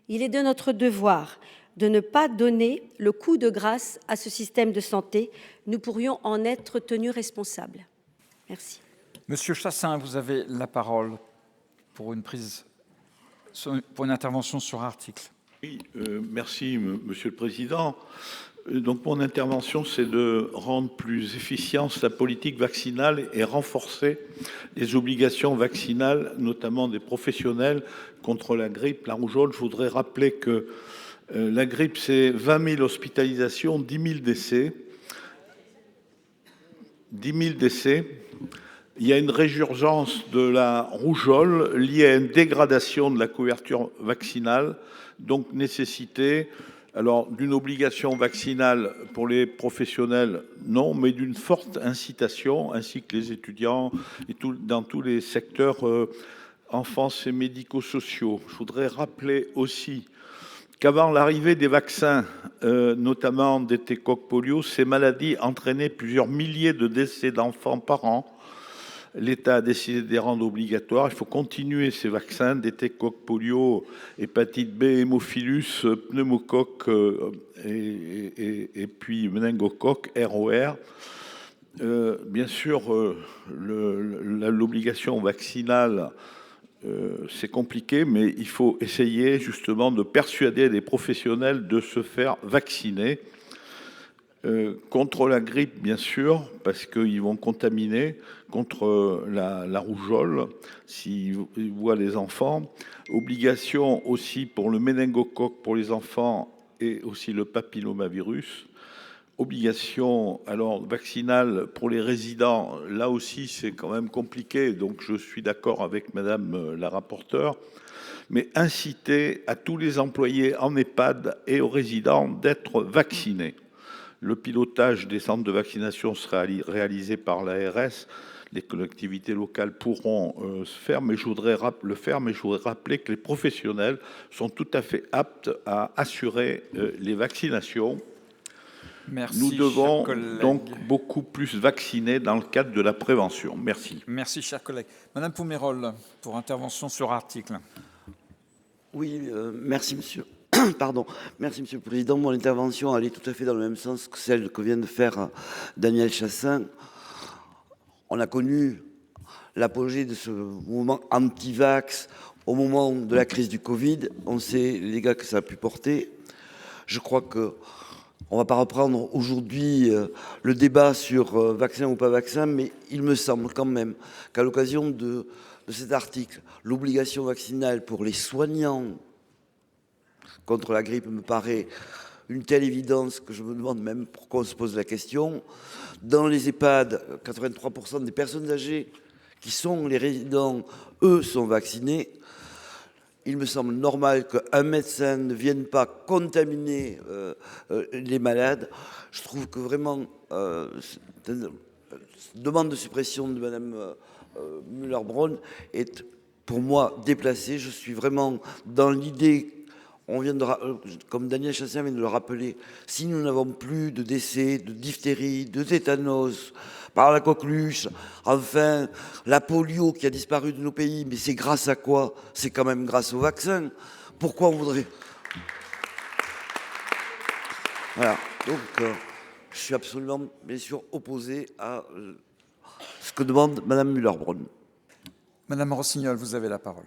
Il est de notre devoir de ne pas donner le coup de grâce à ce système de santé. Nous pourrions en être tenus responsables. Merci. Monsieur Chassaing, vous avez la parole pour une intervention sur article. Oui, merci, Monsieur le Président. Donc, mon intervention, c'est de rendre plus efficiente la politique vaccinale et renforcer les obligations vaccinales, notamment des professionnels, contre la grippe, la rougeole. Je voudrais rappeler que la grippe, c'est 20 000 hospitalisations, 10 000 décès. 10 000 décès. Il y a une résurgence de la rougeole liée à une dégradation de la couverture vaccinale, donc nécessité alors d'une obligation vaccinale pour les professionnels, non, mais d'une forte incitation, ainsi que les étudiants et dans tous les secteurs enfance et médico-sociaux. Je voudrais rappeler aussi qu'avant l'arrivée des vaccins, notamment d'étécoque polio, ces maladies entraînaient plusieurs milliers de décès d'enfants par an. L'État a décidé de les rendre obligatoires. Il faut continuer ces vaccins d'étécoque polio, hépatite B, hémophilus, pneumocoque et puis méningocoque, ROR. Bien sûr, l'obligation vaccinale, c'est compliqué, mais il faut essayer justement de persuader les professionnels de se faire vacciner. Contre la grippe, bien sûr, parce qu'ils vont contaminer, contre la rougeole, s'ils voient les enfants. Obligation aussi pour le méningocoque pour les enfants et aussi le papillomavirus. Obligation alors vaccinale pour les résidents, là aussi c'est quand même compliqué, donc je suis d'accord avec Madame la rapporteure, mais inciter à tous les employés en EHPAD et aux résidents d'être vaccinés. Le pilotage des centres de vaccination sera réalisé par l'ARS. Les collectivités locales pourront se faire, mais je voudrais rappeler que les professionnels sont tout à fait aptes à assurer les vaccinations. Merci, nous devons donc beaucoup plus vacciner dans le cadre de la prévention. Merci. Merci, chers collègues. Madame Pomerol, pour intervention sur article. Oui, merci, monsieur. Pardon. Merci, Monsieur le Président. Mon intervention allait tout à fait dans le même sens que celle que vient de faire Daniel Chassaing. On a connu l'apogée de ce mouvement anti-vax au moment de la crise du Covid. On sait les dégâts que ça a pu porter. Je crois que on ne va pas reprendre aujourd'hui le débat sur vaccin ou pas vaccin, mais il me semble quand même qu'à l'occasion de cet article, l'obligation vaccinale pour les soignants contre la grippe me paraît une telle évidence que je me demande même pourquoi on se pose la question. Dans les EHPAD, 83% des personnes âgées qui sont les résidents, eux, sont vaccinés. Il me semble normal qu'un médecin ne vienne pas contaminer les malades. Je trouve que vraiment, demande de suppression de Madame Müller-Bronn est pour moi déplacée. Je suis vraiment dans l'idée, on vient de, comme Daniel Chassaing vient de le rappeler, si nous n'avons plus de décès, de diphtérie, de tétanos, par la coqueluche, enfin, la polio qui a disparu de nos pays, mais c'est grâce à quoi? C'est quand même grâce au vaccin. Pourquoi on voudrait... Voilà, donc je suis absolument, bien sûr, opposé à ce que demande Madame Müller-Bronn. Madame Rossignol, vous avez la parole.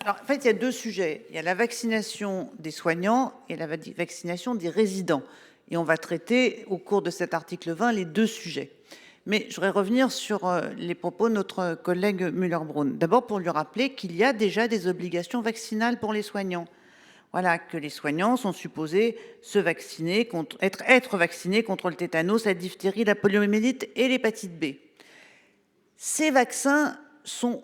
Alors, en fait, il y a deux sujets. Il y a la vaccination des soignants et la vaccination des résidents. Et on va traiter au cours de cet article 20 les deux sujets. Mais je voudrais revenir sur les propos de notre collègue Müller-Bronn. D'abord pour lui rappeler qu'il y a déjà des obligations vaccinales pour les soignants. Voilà, que les soignants sont supposés se vacciner, être vaccinés contre le tétanos, la diphtérie, la poliomyélite et l'hépatite B. Ces vaccins sont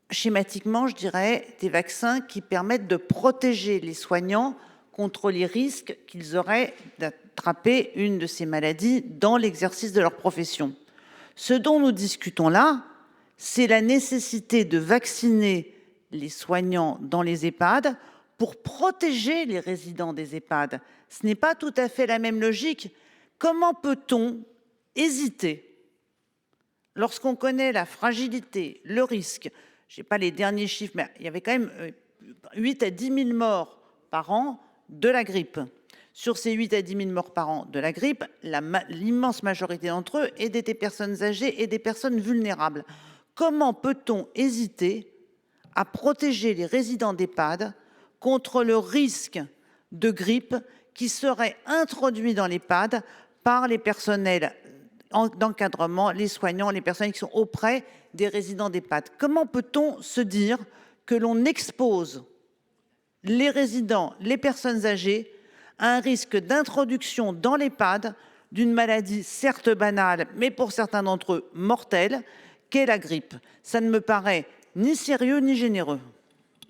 schématiquement, je dirais, des vaccins qui permettent de protéger les soignants contre les risques qu'ils auraient d'attraper une de ces maladies dans l'exercice de leur profession. Ce dont nous discutons là, c'est la nécessité de vacciner les soignants dans les EHPAD pour protéger les résidents des EHPAD. Ce n'est pas tout à fait la même logique. Comment peut-on hésiter lorsqu'on connaît la fragilité, le risque? Je n'ai pas les derniers chiffres, mais il y avait quand même 8 à 10 000 morts par an de la grippe. Sur ces 8 à 10 000 morts par an de la grippe, l'immense majorité d'entre eux est des personnes âgées et des personnes vulnérables. Comment peut-on hésiter à protéger les résidents d'EHPAD contre le risque de grippe qui serait introduit dans l'EHPAD par les personnels d'encadrement, les soignants, les personnels qui sont auprès des résidents d'EHPAD? Comment peut-on se dire que l'on expose les résidents, les personnes âgées, à un risque d'introduction dans l'EHPAD d'une maladie certes banale, mais pour certains d'entre eux mortelle, qu'est la grippe? Ça ne me paraît ni sérieux ni généreux.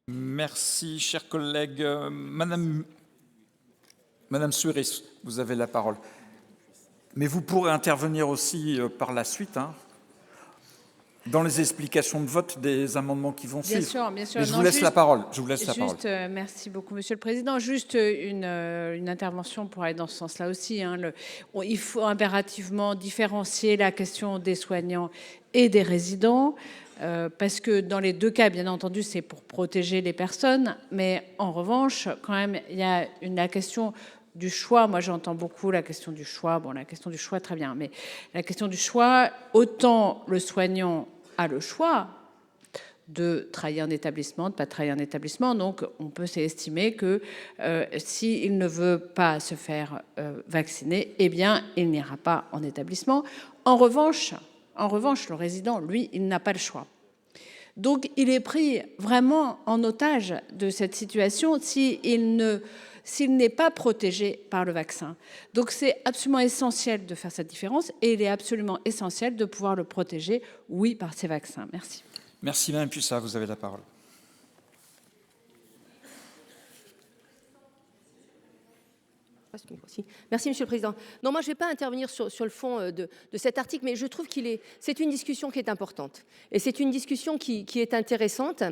Merci, chers collègues. Madame Suéris, vous avez la parole. Mais vous pourrez intervenir aussi par la suite, hein, dans les explications de vote des amendements qui vont suivre. Bien sûr. Mais je vous laisse la parole. Merci beaucoup, Monsieur le Président. Juste une intervention pour aller dans ce sens-là aussi. Hein. Il faut impérativement différencier la question des soignants et des résidents. Parce que dans les deux cas, bien entendu, c'est pour protéger les personnes. Mais en revanche, quand même, il y a la question du choix. Moi, j'entends beaucoup la question du choix. Bon, la question du choix, très bien. Mais la question du choix, autant le soignant a le choix de travailler en établissement, de ne pas travailler en établissement. Donc, on peut s'estimer que s'il ne veut pas se faire vacciner, eh bien, il n'ira pas en établissement. En revanche, le résident, lui, il n'a pas le choix. Donc, il est pris vraiment en otage de cette situation s'il n'est pas protégé par le vaccin. Donc, c'est absolument essentiel de faire cette différence et il est absolument essentiel de pouvoir le protéger, oui, par ces vaccins. Merci. Merci, Madame Pussat, vous avez la parole. Merci, Monsieur le Président. Non, moi, je ne vais pas intervenir sur le fond de cet article, mais je trouve c'est une discussion qui est importante. Et c'est une discussion qui est intéressante.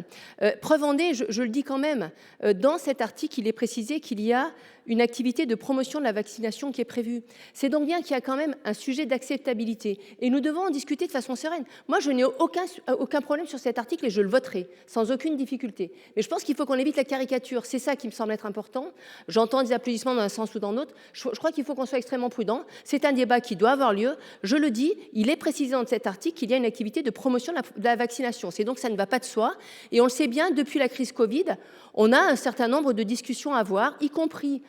Preuve en est, je le dis quand même, dans cet article, il est précisé qu'il y a une activité de promotion de la vaccination qui est prévue. C'est donc bien qu'il y a quand même un sujet d'acceptabilité. Et nous devons en discuter de façon sereine. Moi, je n'ai aucun problème sur cet article et je le voterai sans aucune difficulté. Mais je pense qu'il faut qu'on évite la caricature. C'est ça qui me semble être important. J'entends des applaudissements dans un sens ou dans l'autre. Je crois qu'il faut qu'on soit extrêmement prudent. C'est un débat qui doit avoir lieu. Je le dis, il est précisé dans cet article qu'il y a une activité de promotion de la vaccination. C'est donc ça ne va pas de soi. Et on le sait bien, depuis la crise Covid, on a un certain nombre de discussions à avoir, y compris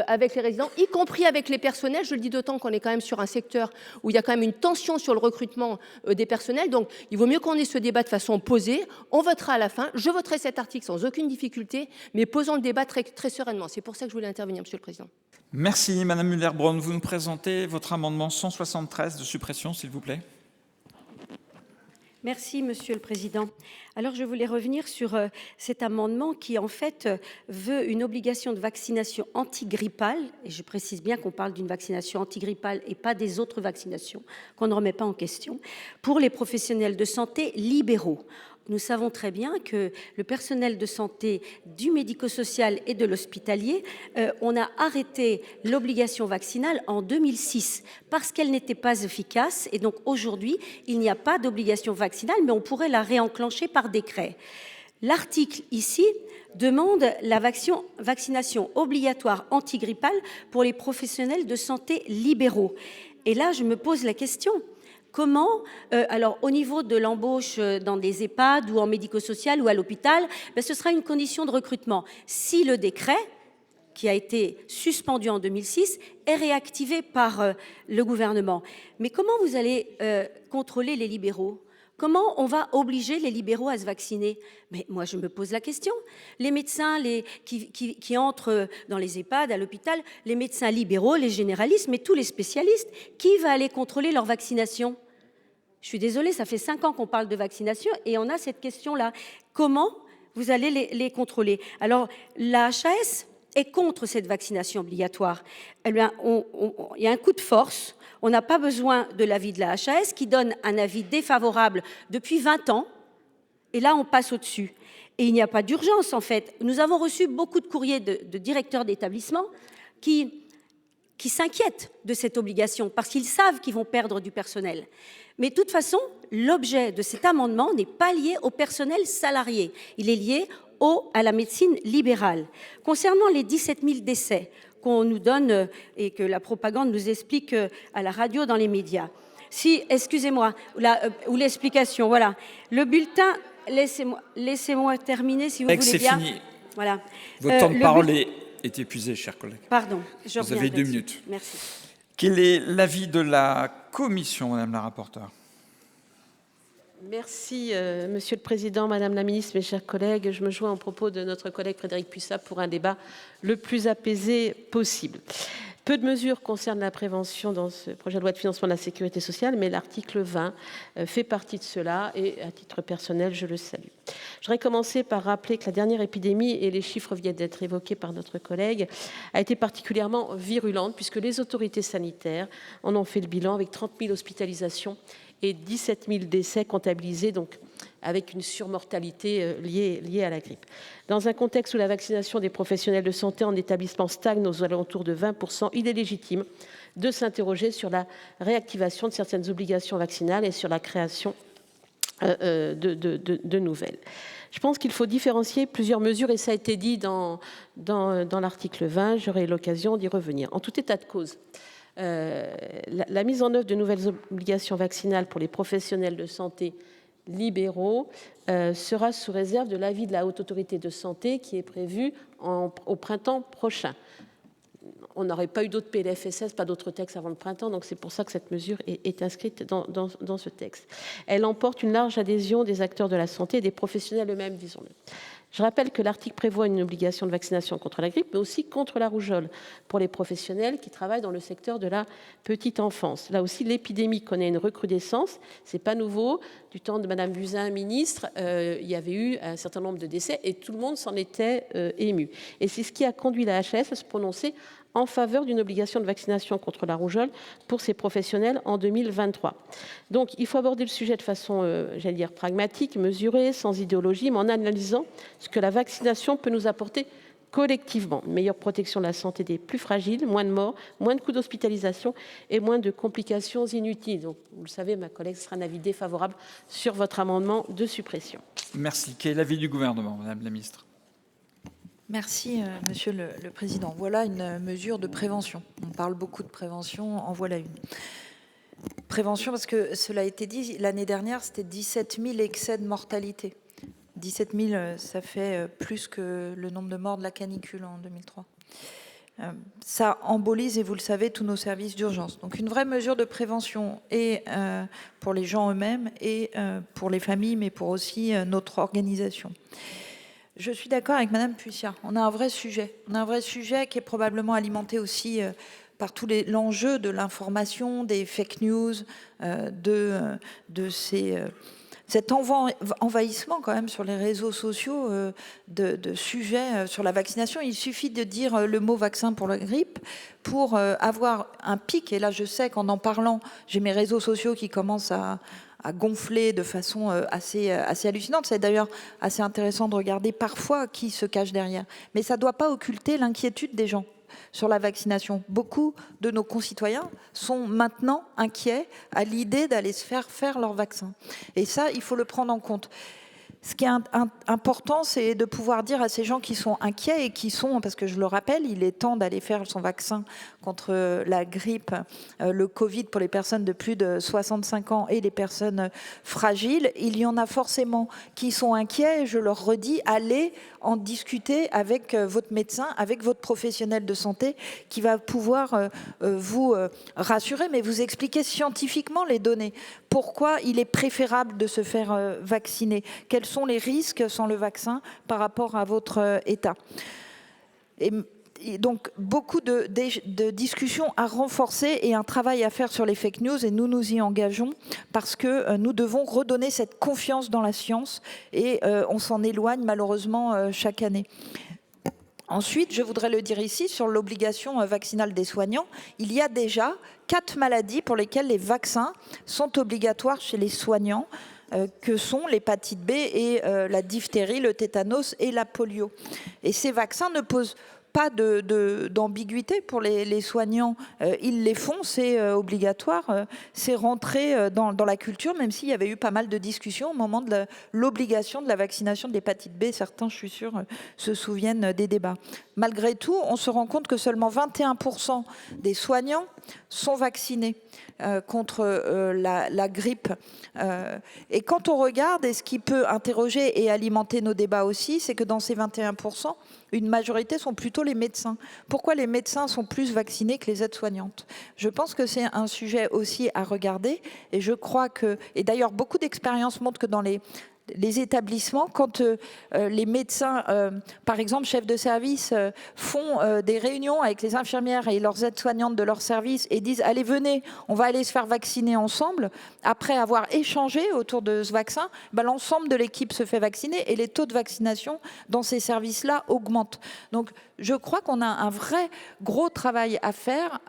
avec les résidents, y compris avec les personnels. Je le dis d'autant qu'on est quand même sur un secteur où il y a quand même une tension sur le recrutement des personnels. Donc, il vaut mieux qu'on ait ce débat de façon posée. On votera à la fin. Je voterai cet article sans aucune difficulté, mais posons le débat très, très sereinement. C'est pour ça que je voulais intervenir, Monsieur le Président. Merci, Madame Müller-Bronn. Vous nous présentez votre amendement 173 de suppression, s'il vous plaît. Merci, Monsieur le Président. Alors, je voulais revenir sur cet amendement qui, en fait, veut une obligation de vaccination antigrippale, et je précise bien qu'on parle d'une vaccination antigrippale et pas des autres vaccinations, qu'on ne remet pas en question, pour les professionnels de santé libéraux. Nous savons très bien que le personnel de santé du médico-social et de l'hospitalier, on a arrêté l'obligation vaccinale en 2006 parce qu'elle n'était pas efficace. Et donc aujourd'hui, il n'y a pas d'obligation vaccinale, mais on pourrait la réenclencher par décret. L'article ici demande la vaccination obligatoire antigrippale pour les professionnels de santé libéraux. Et là, je me pose la question. Comment, alors au niveau de l'embauche dans des EHPAD ou en médico-social ou à l'hôpital, ce sera une condition de recrutement. Si le décret, qui a été suspendu en 2006, est réactivé par le gouvernement. Mais comment vous allez contrôler les libéraux ? Comment on va obliger les libéraux à se vacciner? Mais moi, je me pose la question. Les médecins qui entrent dans les EHPAD, à l'hôpital, les médecins libéraux, les généralistes, mais tous les spécialistes, qui va aller contrôler leur vaccination? Je suis désolée, ça fait 5 ans qu'on parle de vaccination et on a cette question-là. Comment vous allez les contrôler? Alors, la HAS est contre cette vaccination obligatoire. Eh bien, il y a un coup de force. On n'a pas besoin de l'avis de la HAS qui donne un avis défavorable depuis 20 ans. Et là, on passe au-dessus. Et il n'y a pas d'urgence, en fait. Nous avons reçu beaucoup de courriers de directeurs d'établissements qui s'inquiètent de cette obligation parce qu'ils savent qu'ils vont perdre du personnel. Mais de toute façon, l'objet de cet amendement n'est pas lié au personnel salarié. Il est lié à la médecine libérale. Concernant les 17 000 décès qu'on nous donne et que la propagande nous explique à la radio, dans les médias, excusez-moi, ou l'explication, voilà. Le bulletin, laissez-moi terminer si vous voulez C'est bien. fini. Voilà. Votre temps de parole est épuisé, chers collègues. Pardon, vous avez 2 minutes. Merci. Quel est l'avis de la commission, Madame la rapporteure? Merci, Monsieur le Président, Madame la Ministre, mes chers collègues. Je me joins aux propos de notre collègue Frédérique Puissat pour un débat le plus apaisé possible. Peu de mesures concernent la prévention dans ce projet de loi de financement de la sécurité sociale, mais l'article 20 fait partie de cela et à titre personnel, je le salue. Je voudrais commencer par rappeler que la dernière épidémie, et les chiffres viennent d'être évoqués par notre collègue, a été particulièrement virulente puisque les autorités sanitaires en ont fait le bilan avec 30 000 hospitalisations et 17 000 décès comptabilisés, donc avec une surmortalité liée à la grippe. Dans un contexte où la vaccination des professionnels de santé en établissement stagne aux alentours de 20%, il est légitime de s'interroger sur la réactivation de certaines obligations vaccinales et sur la création de nouvelles. Je pense qu'il faut différencier plusieurs mesures et ça a été dit dans l'article 20, j'aurai l'occasion d'y revenir. En tout état de cause, la mise en œuvre de nouvelles obligations vaccinales pour les professionnels de santé libéraux sera sous réserve de l'avis de la Haute Autorité de Santé qui est prévu au printemps prochain. On n'aurait pas eu d'autres PLFSS, pas d'autres textes avant le printemps, donc c'est pour ça que cette mesure est inscrite dans ce texte. Elle emporte une large adhésion des acteurs de la santé et des professionnels eux-mêmes, disons-le. Je rappelle que l'article prévoit une obligation de vaccination contre la grippe, mais aussi contre la rougeole pour les professionnels qui travaillent dans le secteur de la petite enfance. Là aussi, l'épidémie connaît une recrudescence. C'est pas nouveau. Du temps de Madame Buzyn, ministre, il y avait eu un certain nombre de décès et tout le monde s'en était ému. Et c'est ce qui a conduit la HAS à se prononcer en faveur d'une obligation de vaccination contre la rougeole pour ces professionnels en 2023. Donc, il faut aborder le sujet de façon, j'allais dire, pragmatique, mesurée, sans idéologie, mais en analysant ce que la vaccination peut nous apporter collectivement. Une meilleure protection de la santé des plus fragiles, moins de morts, moins de coûts d'hospitalisation et moins de complications inutiles. Donc, vous le savez, ma collègue, ce sera un avis défavorable sur votre amendement de suppression. Merci. Quel est l'avis du gouvernement, Madame la Ministre? Merci, Monsieur le Président. Voilà une mesure de prévention. On parle beaucoup de prévention, en voilà une. Prévention, parce que cela a été dit, l'année dernière, c'était 17 000 excès de mortalité. 17 000, ça fait plus que le nombre de morts de la canicule en 2003. Ça embolise, et vous le savez, tous nos services d'urgence. Donc une vraie mesure de prévention, et pour les gens eux-mêmes, et pour les familles, mais pour aussi notre organisation. Je suis d'accord avec Madame Puissat. On a un vrai sujet. On a un vrai sujet qui est probablement alimenté aussi par tout l'enjeu de l'information, des fake news, cet envahissement quand même sur les réseaux sociaux de sujets sur la vaccination. Il suffit de dire le mot vaccin pour la grippe pour avoir un pic. Et là, je sais qu'en parlant, j'ai mes réseaux sociaux qui commencent à gonfler de façon assez hallucinante. C'est d'ailleurs assez intéressant de regarder parfois qui se cache derrière. Mais ça ne doit pas occulter l'inquiétude des gens sur la vaccination. Beaucoup de nos concitoyens sont maintenant inquiets à l'idée d'aller se faire leur vaccin. Et ça, il faut le prendre en compte. Ce qui est important, c'est de pouvoir dire à ces gens qui sont inquiets et qui sont, parce que je le rappelle, il est temps d'aller faire son vaccin contre la grippe, le Covid pour les personnes de plus de 65 ans et les personnes fragiles. Il y en a forcément qui sont inquiets et je leur redis, allez en discuter avec votre médecin, avec votre professionnel de santé qui va pouvoir vous rassurer, mais vous expliquer scientifiquement les données. Pourquoi il est préférable de se faire vacciner? Quels sont les risques sans le vaccin par rapport à votre état? Et donc, beaucoup de discussions à renforcer et un travail à faire sur les fake news, et nous nous y engageons parce que nous devons redonner cette confiance dans la science et on s'en éloigne malheureusement chaque année. Ensuite, je voudrais le dire ici, sur l'obligation vaccinale des soignants, il y a déjà 4 maladies pour lesquelles les vaccins sont obligatoires chez les soignants, que sont l'hépatite B et la diphtérie, le tétanos et la polio. Et ces vaccins ne posent pas d'ambiguïté pour les soignants. Ils les font, c'est obligatoire, c'est rentré dans la culture, même s'il y avait eu pas mal de discussions au moment de l'obligation de la vaccination de l'hépatite B. Certains, je suis sûre, se souviennent des débats. Malgré tout, on se rend compte que seulement 21% des soignants sont vaccinés contre la grippe. Et quand on regarde, et ce qui peut interroger et alimenter nos débats aussi, c'est que dans ces 21%, une majorité sont plutôt les médecins. Pourquoi les médecins sont plus vaccinés que les aides-soignantes? Je pense que c'est un sujet aussi à regarder. Et je crois que, et d'ailleurs beaucoup d'expériences montrent que dans les établissements, quand les médecins, par exemple chefs de service, font des réunions avec les infirmières et leurs aides-soignantes de leur service et disent « Allez, venez, on va aller se faire vacciner ensemble », après avoir échangé autour de ce vaccin, l'ensemble de l'équipe se fait vacciner et les taux de vaccination dans ces services-là augmentent. Donc, je crois qu'on a un vrai gros travail à faire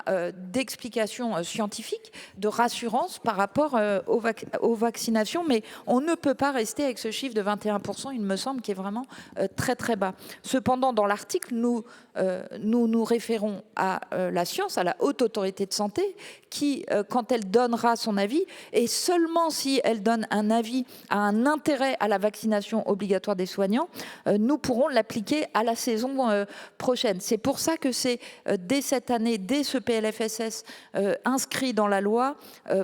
d'explication scientifique, de rassurance par rapport aux vaccinations, mais on ne peut pas rester avec ce chiffre de 21%, il me semble, qui est vraiment très très bas. Cependant, dans l'article, nous nous référons à la science, à la Haute Autorité de Santé, qui, quand elle donnera son avis, et seulement si elle donne un avis à un intérêt à la vaccination obligatoire des soignants, nous pourrons l'appliquer à la saison prochaine. C'est pour ça que c'est dès cette année, dès ce PLFSS, inscrit dans la loi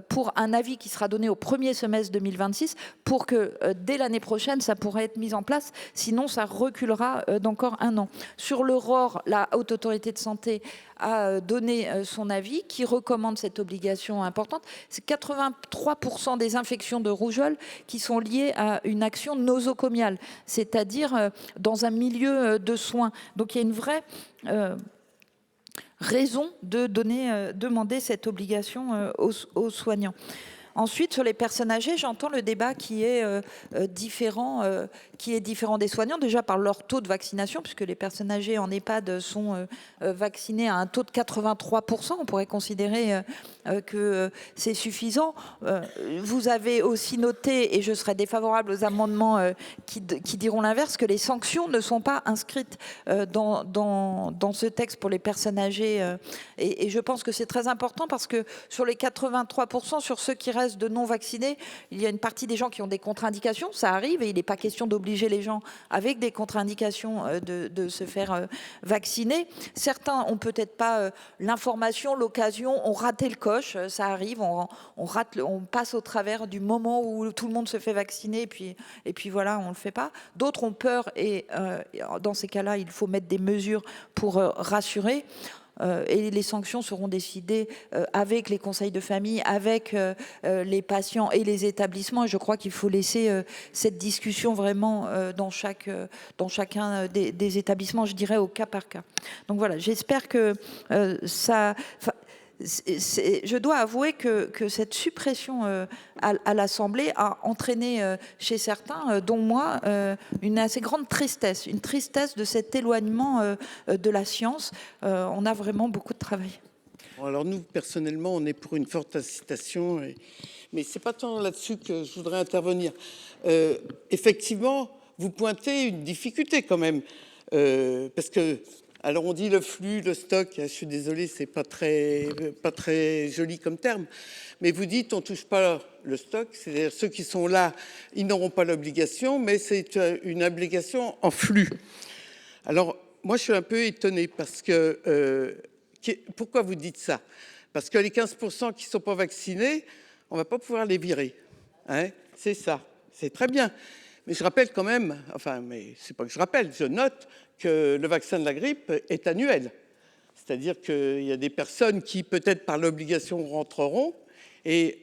pour un avis qui sera donné au premier semestre 2026, pour que dès l'année prochaine, ça pourrait être mis en place, sinon ça reculera d'encore un an. Sur l'Aurore, la Haute Autorité de Santé a donné son avis, qui recommande cette obligation importante. C'est 83% des infections de rougeole qui sont liées à une action nosocomiale, c'est-à-dire dans un milieu de soins. Donc il y a une vraie raison de demander cette obligation aux soignants. Ensuite, sur les personnes âgées, j'entends le débat qui est différent des soignants, déjà par leur taux de vaccination, puisque les personnes âgées en EHPAD sont vaccinées à un taux de 83%. On pourrait considérer que c'est suffisant. Vous avez aussi noté, et je serai défavorable aux amendements qui diront l'inverse, que les sanctions ne sont pas inscrites dans ce texte pour les personnes âgées. Et je pense que c'est très important parce que sur les 83%, sur ceux qui restent de non vaccinés, il y a une partie des gens qui ont des contre-indications, ça arrive, et il n'est pas question d'obliger les gens avec des contre-indications de se faire vacciner. Certains ont peut-être pas l'information, l'occasion, ont raté le coche, ça arrive, on passe au travers du moment où tout le monde se fait vacciner et puis voilà, on ne le fait pas. D'autres ont peur et dans ces cas-là, il faut mettre des mesures pour rassurer. Et les sanctions seront décidées avec les conseils de famille, avec les patients et les établissements. Et je crois qu'il faut laisser cette discussion vraiment dans chacun des établissements, je dirais au cas par cas. Donc voilà, j'espère que ça... Je dois avouer que cette suppression à l'Assemblée a entraîné chez certains, dont moi, une assez grande tristesse, une tristesse de cet éloignement de la science. On a vraiment beaucoup de travail. Alors nous, personnellement, on est pour une forte incitation, mais ce n'est pas tant là-dessus que je voudrais intervenir. Effectivement, vous pointez une difficulté quand même, parce que Alors on dit le flux, le stock, je suis désolée, c'est pas très joli comme terme, mais vous dites on touche pas le stock, c'est-à-dire ceux qui sont là, ils n'auront pas l'obligation, mais c'est une obligation en flux. Alors moi je suis un peu étonnée parce que, pourquoi vous dites ça? Parce que les 15% qui ne sont pas vaccinés, on ne va pas pouvoir les virer. Hein, c'est ça, c'est très bien. Mais je rappelle quand même, enfin, mais c'est pas que je rappelle, je note que le vaccin de la grippe est annuel. C'est-à-dire qu'il y a des personnes qui, peut-être par l'obligation, rentreront et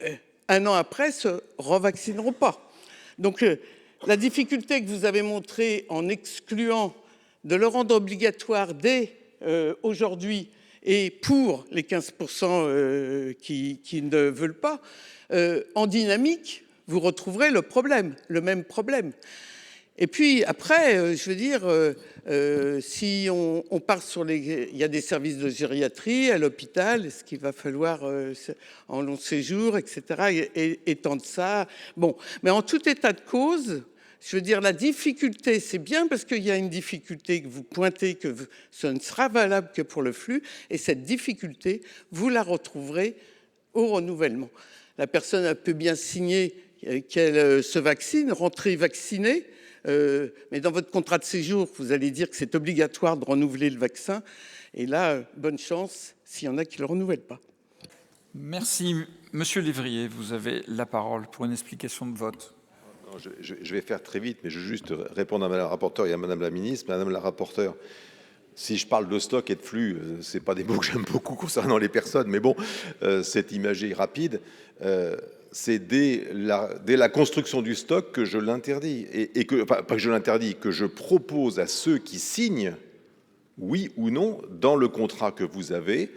un an après, se revaccineront pas. Donc, la difficulté que vous avez montrée en excluant de le rendre obligatoire dès aujourd'hui et pour les 15% qui ne veulent pas, en dynamique, vous retrouverez le même problème. Et puis après, je veux dire, si on part sur il y a des services de gériatrie à l'hôpital, est-ce qu'il va falloir en long séjour, etc., étendre ça? Bon, mais en tout état de cause, je veux dire, la difficulté, c'est bien parce qu'il y a une difficulté que vous pointez, que ce ne sera valable que pour le flux, et cette difficulté, vous la retrouverez au renouvellement. La personne peut bien signer qu'elle se vaccine, rentrer vaccinée, mais dans votre contrat de séjour, vous allez dire que c'est obligatoire de renouveler le vaccin. Et là, bonne chance s'il y en a qui ne le renouvellent pas. Merci. Monsieur Lévrier, vous avez la parole pour une explication de vote. Non, je vais faire très vite, mais je veux juste répondre à Madame la rapporteure et à Madame la ministre. Madame la rapporteure, si je parle de stock et de flux, ce n'est pas des mots que j'aime beaucoup concernant les personnes, mais bon, cette imagerie rapide, c'est dès la construction du stock que je l'interdis. Et que, enfin, pas que je l'interdis, que je propose à ceux qui signent, oui ou non, dans le contrat que vous avez,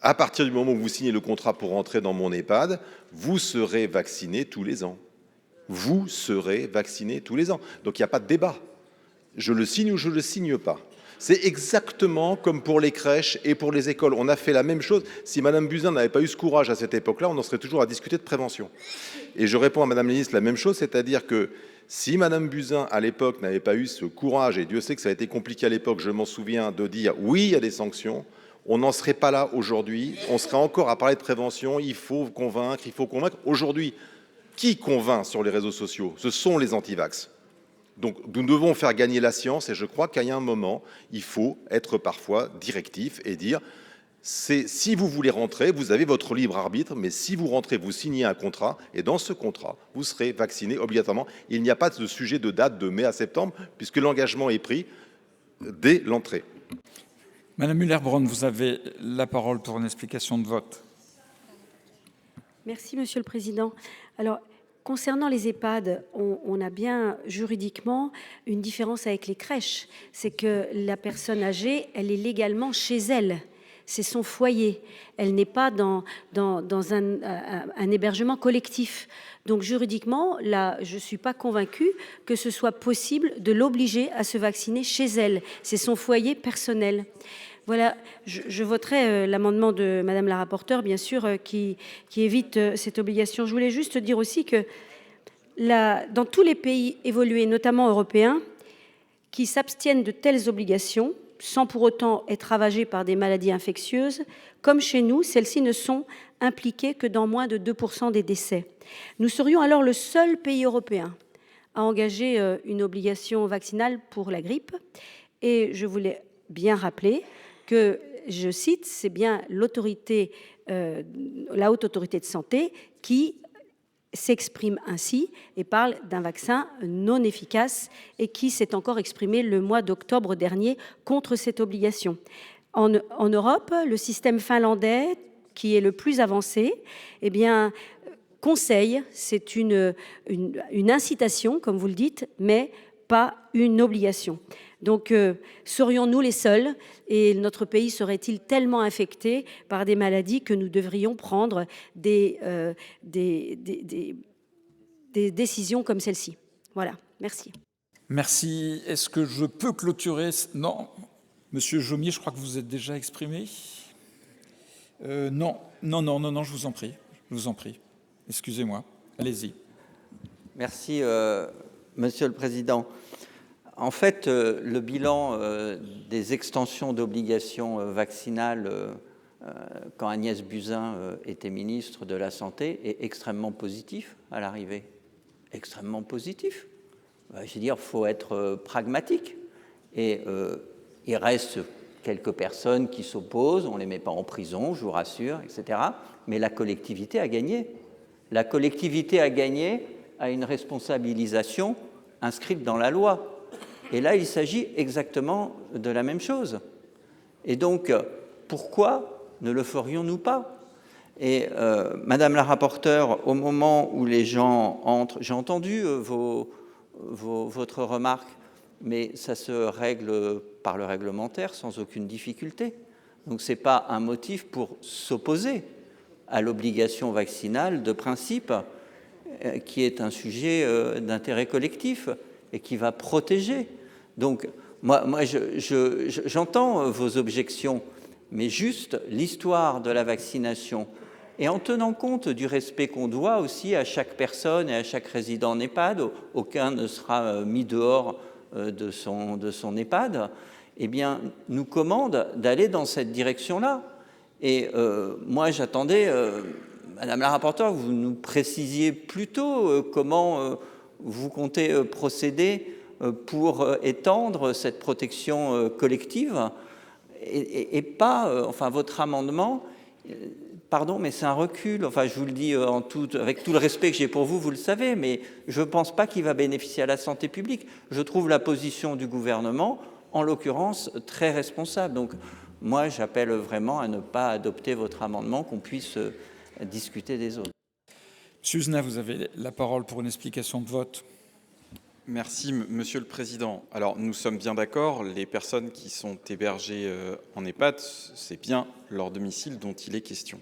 à partir du moment où vous signez le contrat pour entrer dans mon EHPAD, vous serez vacciné tous les ans. Vous serez vacciné tous les ans. Donc il n'y a pas de débat. Je le signe ou je ne le signe pas. C'est exactement comme pour les crèches et pour les écoles. On a fait la même chose. Si Madame Buzyn n'avait pas eu ce courage à cette époque-là, on en serait toujours à discuter de prévention. Et je réponds à Madame la ministre la même chose, c'est-à-dire que si Madame Buzyn, à l'époque, n'avait pas eu ce courage, et Dieu sait que ça a été compliqué à l'époque, je m'en souviens, de dire oui, il y a des sanctions, on n'en serait pas là aujourd'hui. On serait encore à parler de prévention. Il faut convaincre, il faut convaincre. Aujourd'hui, qui convainc sur les réseaux sociaux? Ce sont les antivax. Donc nous devons faire gagner la science et je crois qu'à un moment, il faut être parfois directif et dire si vous voulez rentrer, vous avez votre libre arbitre, mais si vous rentrez, vous signez un contrat et dans ce contrat, vous serez vacciné obligatoirement. Il n'y a pas de sujet de date de mai à septembre puisque l'engagement est pris dès l'entrée. Madame Muller-Bronn, vous avez la parole pour une explication de vote. Merci, Monsieur le Président. Alors, concernant les EHPAD, on a bien juridiquement une différence avec les crèches. C'est que la personne âgée, elle est légalement chez elle. C'est son foyer. Elle n'est pas dans un hébergement collectif. Donc juridiquement, là, je ne suis pas convaincue que ce soit possible de l'obliger à se vacciner chez elle. C'est son foyer personnel. Voilà, je voterai l'amendement de Madame la rapporteure, bien sûr, qui évite cette obligation. Je voulais juste dire aussi que dans tous les pays évolués, notamment européens, qui s'abstiennent de telles obligations, sans pour autant être ravagés par des maladies infectieuses, comme chez nous, celles-ci ne sont impliquées que dans moins de 2% des décès. Nous serions alors le seul pays européen à engager une obligation vaccinale pour la grippe. Et je voulais bien rappeler que, je cite, c'est bien la Haute Autorité de Santé qui s'exprime ainsi et parle d'un vaccin non efficace et qui s'est encore exprimé le mois d'octobre dernier contre cette obligation. En Europe, le système finlandais, qui est le plus avancé, eh bien, conseille, c'est une incitation, comme vous le dites, mais pas une obligation. Donc, serions-nous les seuls et notre pays serait-il tellement infecté par des maladies que nous devrions prendre des décisions comme celle-ci? Voilà, merci. Merci. Est-ce que je peux clôturer? Non. Monsieur Jomier, je crois que vous êtes déjà exprimé. Non, je vous en prie. Je vous en prie. Excusez-moi. Allez-y. Merci, Monsieur le Président. En fait, le bilan des extensions d'obligations vaccinales quand Agnès Buzyn était ministre de la Santé est extrêmement positif à l'arrivée. Extrêmement positif. Je veux dire, il faut être pragmatique. Et il reste quelques personnes qui s'opposent, on ne les met pas en prison, je vous rassure, etc. Mais la collectivité a gagné. La collectivité a gagné à une responsabilisation inscrite dans la loi. Et là, il s'agit exactement de la même chose. Et donc, pourquoi ne le ferions-nous pas? Et Madame la rapporteure, au moment où les gens entrent, j'ai entendu votre remarque, mais ça se règle par le réglementaire sans aucune difficulté. Donc ce n'est pas un motif pour s'opposer à l'obligation vaccinale de principe, qui est un sujet d'intérêt collectif et qui va protéger. Donc moi j'entends vos objections, mais juste l'histoire de la vaccination, et en tenant compte du respect qu'on doit aussi à chaque personne et à chaque résident en EHPAD, aucun ne sera mis dehors de son EHPAD, eh bien, nous commande d'aller dans cette direction-là. Et moi, j'attendais, Madame la rapporteure, vous nous précisiez plutôt comment vous comptez procéder pour étendre cette protection collective et pas, enfin, votre amendement, pardon, mais c'est un recul, enfin, je vous le dis avec tout le respect que j'ai pour vous, vous le savez, mais je ne pense pas qu'il va bénéficier à la santé publique. Je trouve la position du gouvernement, en l'occurrence, très responsable. Donc, moi, j'appelle vraiment à ne pas adopter votre amendement, qu'on puisse discuter des autres. Monsieur Uzena, vous avez la parole pour une explication de vote. Merci, Monsieur le Président. Alors, nous sommes bien d'accord, les personnes qui sont hébergées en EHPAD, c'est bien leur domicile dont il est question.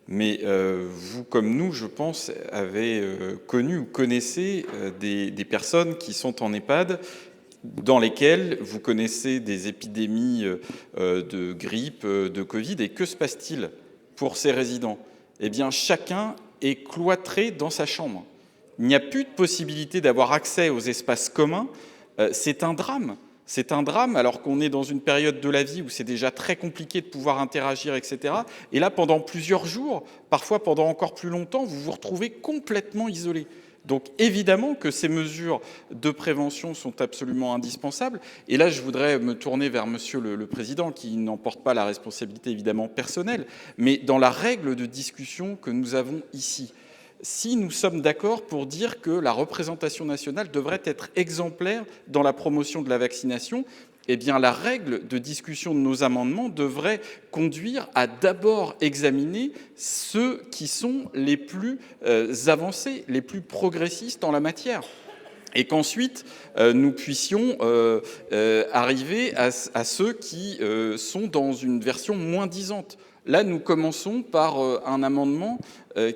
Mais vous, comme nous, je pense, avez connu ou connaissez des personnes qui sont en EHPAD dans lesquelles vous connaissez des épidémies de grippe, de Covid. Et que se passe-t-il pour ces résidents? Eh bien, chacun est cloîtré dans sa chambre. Il n'y a plus de possibilité d'avoir accès aux espaces communs. C'est un drame. C'est un drame alors qu'on est dans une période de la vie où c'est déjà très compliqué de pouvoir interagir, etc. Et là, pendant plusieurs jours, parfois pendant encore plus longtemps, vous vous retrouvez complètement isolé. Donc évidemment que ces mesures de prévention sont absolument indispensables. Et là, je voudrais me tourner vers Monsieur le Président, qui n'en porte pas la responsabilité évidemment personnelle, mais dans la règle de discussion que nous avons ici, si nous sommes d'accord pour dire que la représentation nationale devrait être exemplaire dans la promotion de la vaccination, eh bien la règle de discussion de nos amendements devrait conduire à d'abord examiner ceux qui sont les plus avancés, les plus progressistes en la matière. Et qu'ensuite, nous puissions arriver à ceux qui sont dans une version moins disante. Là, nous commençons par un amendement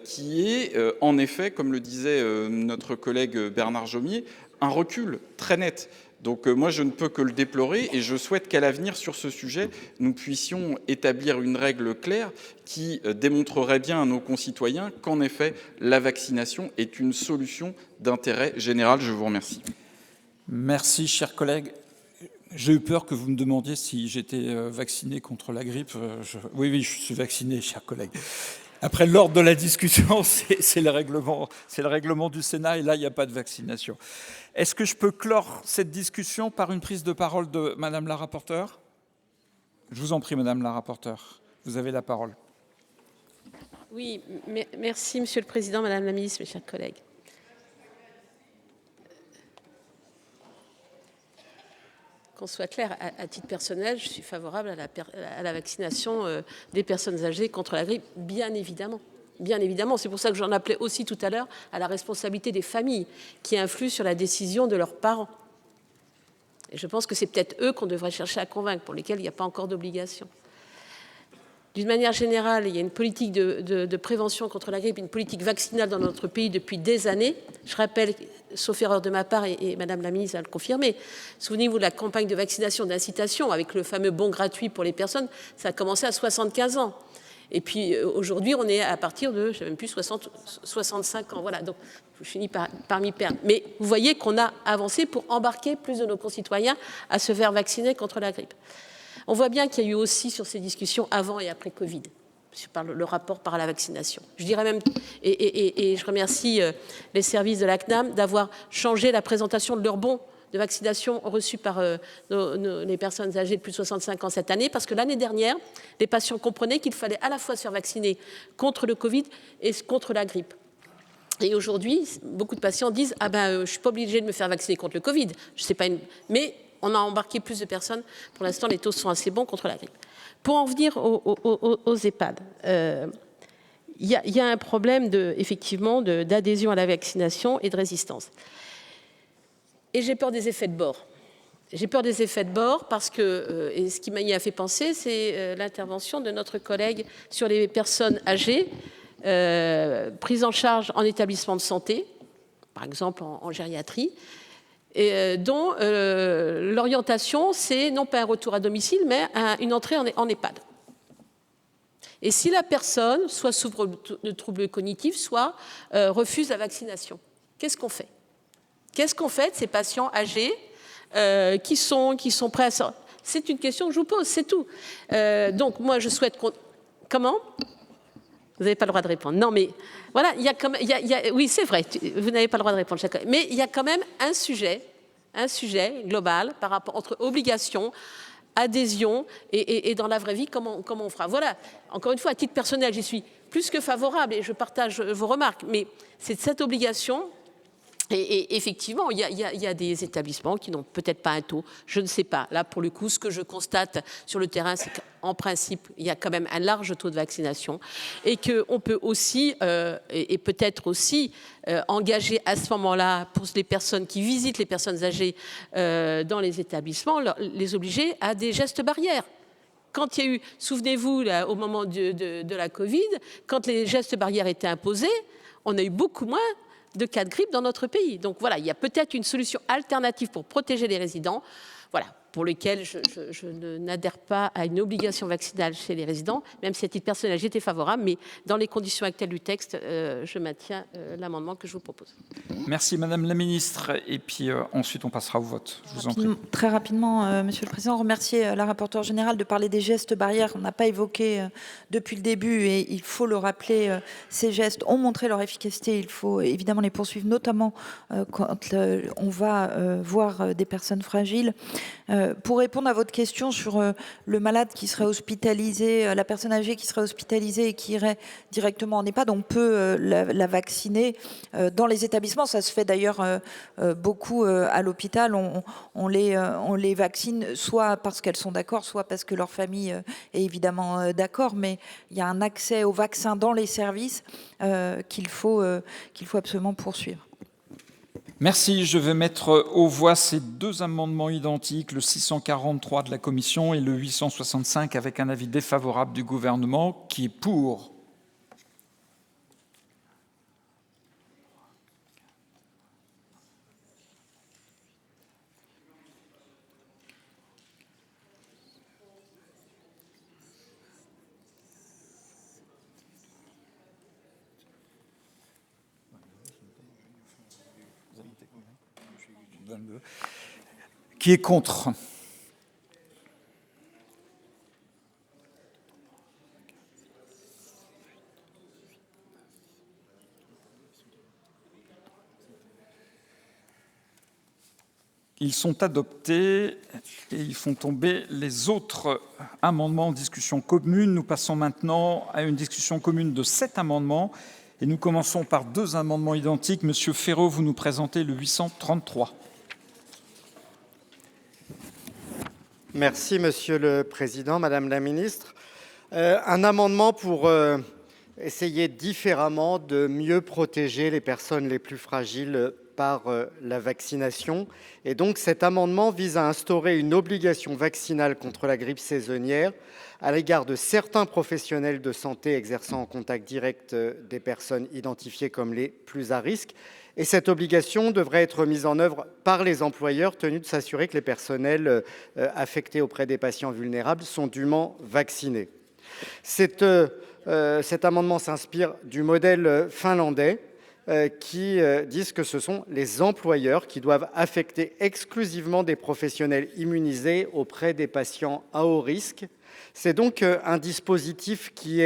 qui est, en effet, comme le disait notre collègue Bernard Jomier, un recul très net. Donc moi, je ne peux que le déplorer et je souhaite qu'à l'avenir, sur ce sujet, nous puissions établir une règle claire qui démontrerait bien à nos concitoyens qu'en effet, la vaccination est une solution d'intérêt général. Je vous remercie. Merci, chers collègues. J'ai eu peur que vous me demandiez si j'étais vacciné contre la grippe. Oui, je suis vacciné, chers collègues. Après, l'ordre de la discussion, c'est le règlement du Sénat, et là, il n'y a pas de vaccination. Est-ce que je peux clore cette discussion par une prise de parole de Madame la rapporteure? Je vous en prie, Madame la rapporteure, vous avez la parole. Oui, merci, Monsieur le Président, Madame la Ministre, mes chers collègues. Qu'on soit clair, à titre personnel, je suis favorable à la vaccination des personnes âgées contre la grippe, bien évidemment. Bien évidemment, c'est pour ça que j'en appelais aussi tout à l'heure à la responsabilité des familles qui influent sur la décision de leurs parents. Et je pense que c'est peut-être eux qu'on devrait chercher à convaincre, pour lesquels il n'y a pas encore d'obligation. D'une manière générale, il y a une politique de prévention contre la grippe, une politique vaccinale dans notre pays depuis des années. Je rappelle, sauf erreur de ma part, et Madame la Ministre va le confirmer, souvenez-vous de la campagne de vaccination d'incitation avec le fameux bon gratuit pour les personnes, ça a commencé à 75 ans. Et puis aujourd'hui, on est à partir de, je ne sais même plus, 65 ans. Voilà, donc je finis par m'y perdre. Mais vous voyez qu'on a avancé pour embarquer plus de nos concitoyens à se faire vacciner contre la grippe. On voit bien qu'il y a eu aussi sur ces discussions avant et après Covid, par le rapport par la vaccination. Je dirais même, et je remercie les services de la CNAM d'avoir changé la présentation de leurs bons de vaccination reçus par les personnes âgées de plus de 65 ans cette année, parce que l'année dernière, les patients comprenaient qu'il fallait à la fois se faire vacciner contre le Covid et contre la grippe. Et aujourd'hui, beaucoup de patients disent « Ah ben, je ne suis pas obligé de me faire vacciner contre le Covid. » Je sais pas mais on a embarqué plus de personnes. Pour l'instant, les taux sont assez bons contre la grippe. Pour en venir aux EHPAD, il y a un problème effectivement d'adhésion à la vaccination et de résistance. Et j'ai peur des effets de bord. J'ai peur des effets de bord parce que, et ce qui m'y a fait penser, c'est l'intervention de notre collègue sur les personnes âgées prises en charge en établissement de santé, par exemple en gériatrie, et dont l'orientation, c'est non pas un retour à domicile, mais une entrée en EHPAD. Et si la personne soit souffre de troubles cognitifs, soit refuse la vaccination, qu'est-ce qu'on fait? Qu'est-ce qu'on fait de ces patients âgés qui sont prêts à ça? C'est une question que je vous pose, c'est tout. Donc moi, je souhaite qu'on... Comment? Vous n'avez pas le droit de répondre. Non, mais voilà, oui, c'est vrai, vous n'avez pas le droit de répondre. Mais il y a quand même un sujet global par rapport entre obligation, adhésion et dans la vraie vie, comment on fera. Voilà, encore une fois, à titre personnel, j'y suis plus que favorable et je partage vos remarques, mais c'est cette obligation. Et effectivement, il y a des établissements qui n'ont peut-être pas un taux, je ne sais pas. Là, pour le coup, ce que je constate sur le terrain, c'est qu'en principe, il y a quand même un large taux de vaccination et qu'on peut aussi, et peut-être aussi, engager à ce moment-là, pour les personnes qui visitent les personnes âgées dans les établissements, les obliger à des gestes barrières. Quand il y a eu, souvenez-vous, là, au moment de la Covid, quand les gestes barrières étaient imposés, on a eu beaucoup moins de cas de grippe dans notre pays. Donc voilà, il y a peut-être une solution alternative pour protéger les résidents, voilà, pour lesquels je n'adhère pas à une obligation vaccinale chez les résidents, même si à titre personnel j'étais favorable, mais dans les conditions actuelles du texte, je maintiens l'amendement que je vous propose. Merci Madame la Ministre. Et puis ensuite on passera au vote. Je vous en prie. Très rapidement, Monsieur le Président, remercier la rapporteure générale de parler des gestes barrières qu'on n'a pas évoqués depuis le début et il faut le rappeler, ces gestes ont montré leur efficacité, il faut évidemment les poursuivre, notamment quand on va voir des personnes fragiles. Pour répondre à votre question sur le malade qui serait hospitalisé, la personne âgée qui serait hospitalisée et qui irait directement en EHPAD, on peut la vacciner dans les établissements. Ça se fait d'ailleurs beaucoup à l'hôpital. On les vaccine soit parce qu'elles sont d'accord, soit parce que leur famille est évidemment d'accord. Mais il y a un accès au vaccin dans les services qu'il faut absolument poursuivre. Merci. Je vais mettre aux voix ces deux amendements identiques, le 643 de la Commission et le 865 avec un avis défavorable du gouvernement. Qui est pour? Qui est contre? Ils sont adoptés et ils font tomber les autres amendements en discussion commune. Nous passons maintenant à une discussion commune de 7 amendements et nous commençons par 2 amendements identiques. Monsieur Féraud, vous nous présentez le 833. Merci Monsieur le Président, Madame la Ministre. Un amendement pour essayer différemment de mieux protéger les personnes les plus fragiles par la vaccination. Et donc cet amendement vise à instaurer une obligation vaccinale contre la grippe saisonnière à l'égard de certains professionnels de santé exerçant en contact direct des personnes identifiées comme les plus à risque. Et cette obligation devrait être mise en œuvre par les employeurs tenus de s'assurer que les personnels affectés auprès des patients vulnérables sont dûment vaccinés. Cet amendement s'inspire du modèle finlandais qui disent que ce sont les employeurs qui doivent affecter exclusivement des professionnels immunisés auprès des patients à haut risque. C'est donc un dispositif qui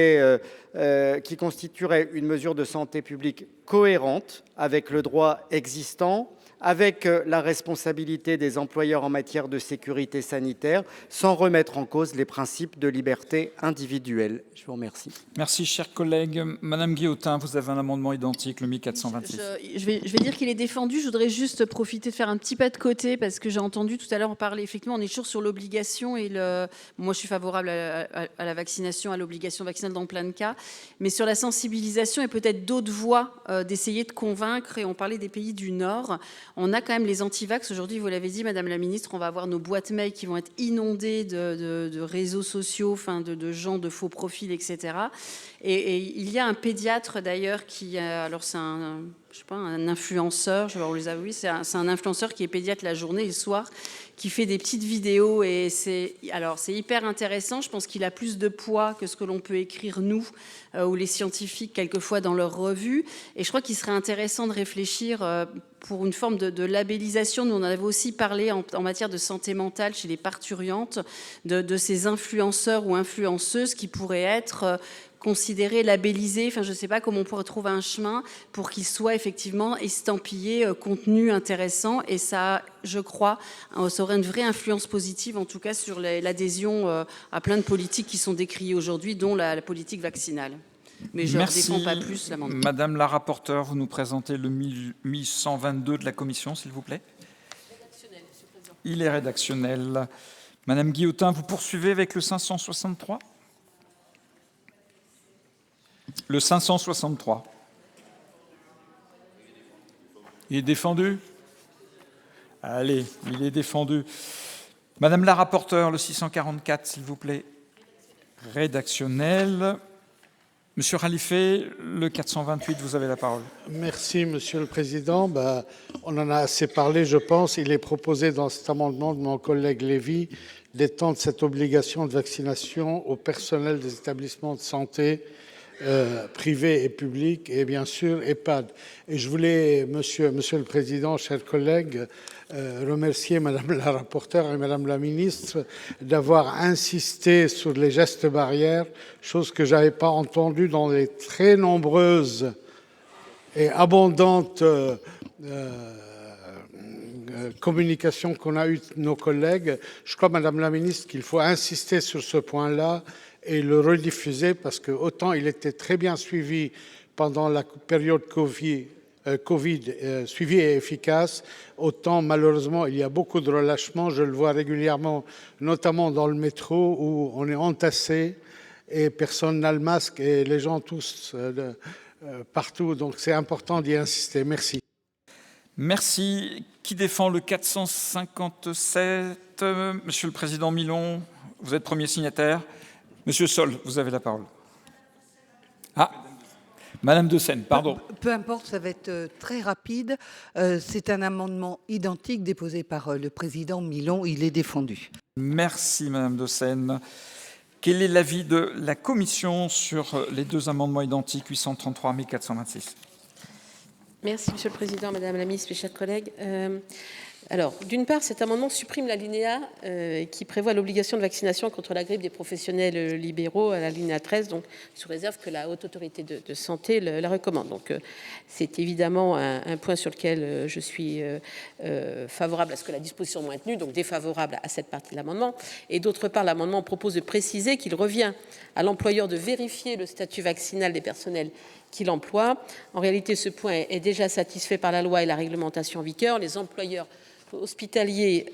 constituerait une mesure de santé publique cohérente avec le droit existant, avec la responsabilité des employeurs en matière de sécurité sanitaire, sans remettre en cause les principes de liberté individuelle. Je vous remercie. Merci, chers collègues. Madame Guillotin, vous avez un amendement identique, le 1426. Je vais dire qu'il est défendu. Je voudrais juste profiter de faire un petit pas de côté parce que j'ai entendu tout à l'heure en parler. Effectivement, on est toujours sur l'obligation et moi, je suis favorable à la vaccination, à l'obligation vaccinale dans plein de cas, mais sur la sensibilisation et peut-être d'autres voies d'essayer de convaincre. Et on parlait des pays du Nord. On a quand même les antivax. Aujourd'hui, vous l'avez dit, Madame la Ministre, on va avoir nos boîtes mail qui vont être inondées de réseaux sociaux, enfin de gens de faux profils, etc. Et il y a un pédiatre d'ailleurs qui, alors c'est un influenceur, je vais vous les avouer, c'est un influenceur qui est pédiatre la journée et le soir, qui fait des petites vidéos et c'est hyper intéressant. Je pense qu'il a plus de poids que ce que l'on peut écrire nous ou les scientifiques quelquefois dans leurs revues. Et je crois qu'il serait intéressant de réfléchir pour une forme de labellisation. Nous, on en avait aussi parlé en matière de santé mentale chez les parturiantes, de ces influenceurs ou influenceuses qui pourraient être considérés, labellisés, enfin je ne sais pas comment on pourrait trouver un chemin pour qu'ils soient effectivement estampillés contenu intéressant et ça, je crois, ça aurait une vraie influence positive en tout cas sur l'adhésion à plein de politiques qui sont décriées aujourd'hui, dont la politique vaccinale. Mais je ne défends pas plus l'amendement. Madame la rapporteure, vous nous présentez le 1122 de la Commission, s'il vous plaît. Rédactionnel, Monsieur le Président. Il est rédactionnel. Madame Guillotin, vous poursuivez avec le 563 ? Le 563. Il est défendu ? Allez, il est défendu. Madame la rapporteure, le 644, s'il vous plaît. Rédactionnel. Monsieur Khalife, le 428, vous avez la parole. Merci, Monsieur le Président. On en a assez parlé, je pense. Il est proposé dans cet amendement de mon collègue Lévy d'étendre cette obligation de vaccination au personnel des établissements de santé privés et publics et bien sûr EHPAD. Et je voulais, Monsieur le Président, chers collègues, remercier Madame la rapporteure et Madame la ministre d'avoir insisté sur les gestes barrières, chose que je n'avais pas entendue dans les très nombreuses et abondantes communications qu'on a eues de nos collègues. Je crois, Madame la ministre, qu'il faut insister sur ce point-là et le rediffuser parce que autant il était très bien suivi pendant la période Covid, suivi et efficace, autant malheureusement il y a beaucoup de relâchements. Je le vois régulièrement, notamment dans le métro où on est entassé et personne n'a le masque et les gens tous partout. Donc c'est important d'y insister. Merci. Merci. Qui défend le 457 ? Monsieur le Président Milon, vous êtes premier signataire. Monsieur Sol, vous avez la parole. Ah, Madame de Seine, pardon. Peu importe, ça va être très rapide. C'est un amendement identique déposé par le président Milon. Il est défendu. Merci, Madame de Seine. Quel est l'avis de la Commission sur les deux amendements identiques, 833 et 1426 ? Merci, Monsieur le Président, Madame la Ministre, mes chers collègues. Alors, d'une part, cet amendement supprime l'alinéa qui prévoit l'obligation de vaccination contre la grippe des professionnels libéraux à l'alinéa 13, donc sous réserve que la Haute Autorité de Santé la recommande. Donc, c'est évidemment un point sur lequel je suis favorable à ce que la disposition soit maintenue, donc défavorable à cette partie de l'amendement. Et d'autre part, l'amendement propose de préciser qu'il revient à l'employeur de vérifier le statut vaccinal des personnels qu'il emploie. En réalité, ce point est déjà satisfait par la loi et la réglementation en vigueur. Les employeurs hospitaliers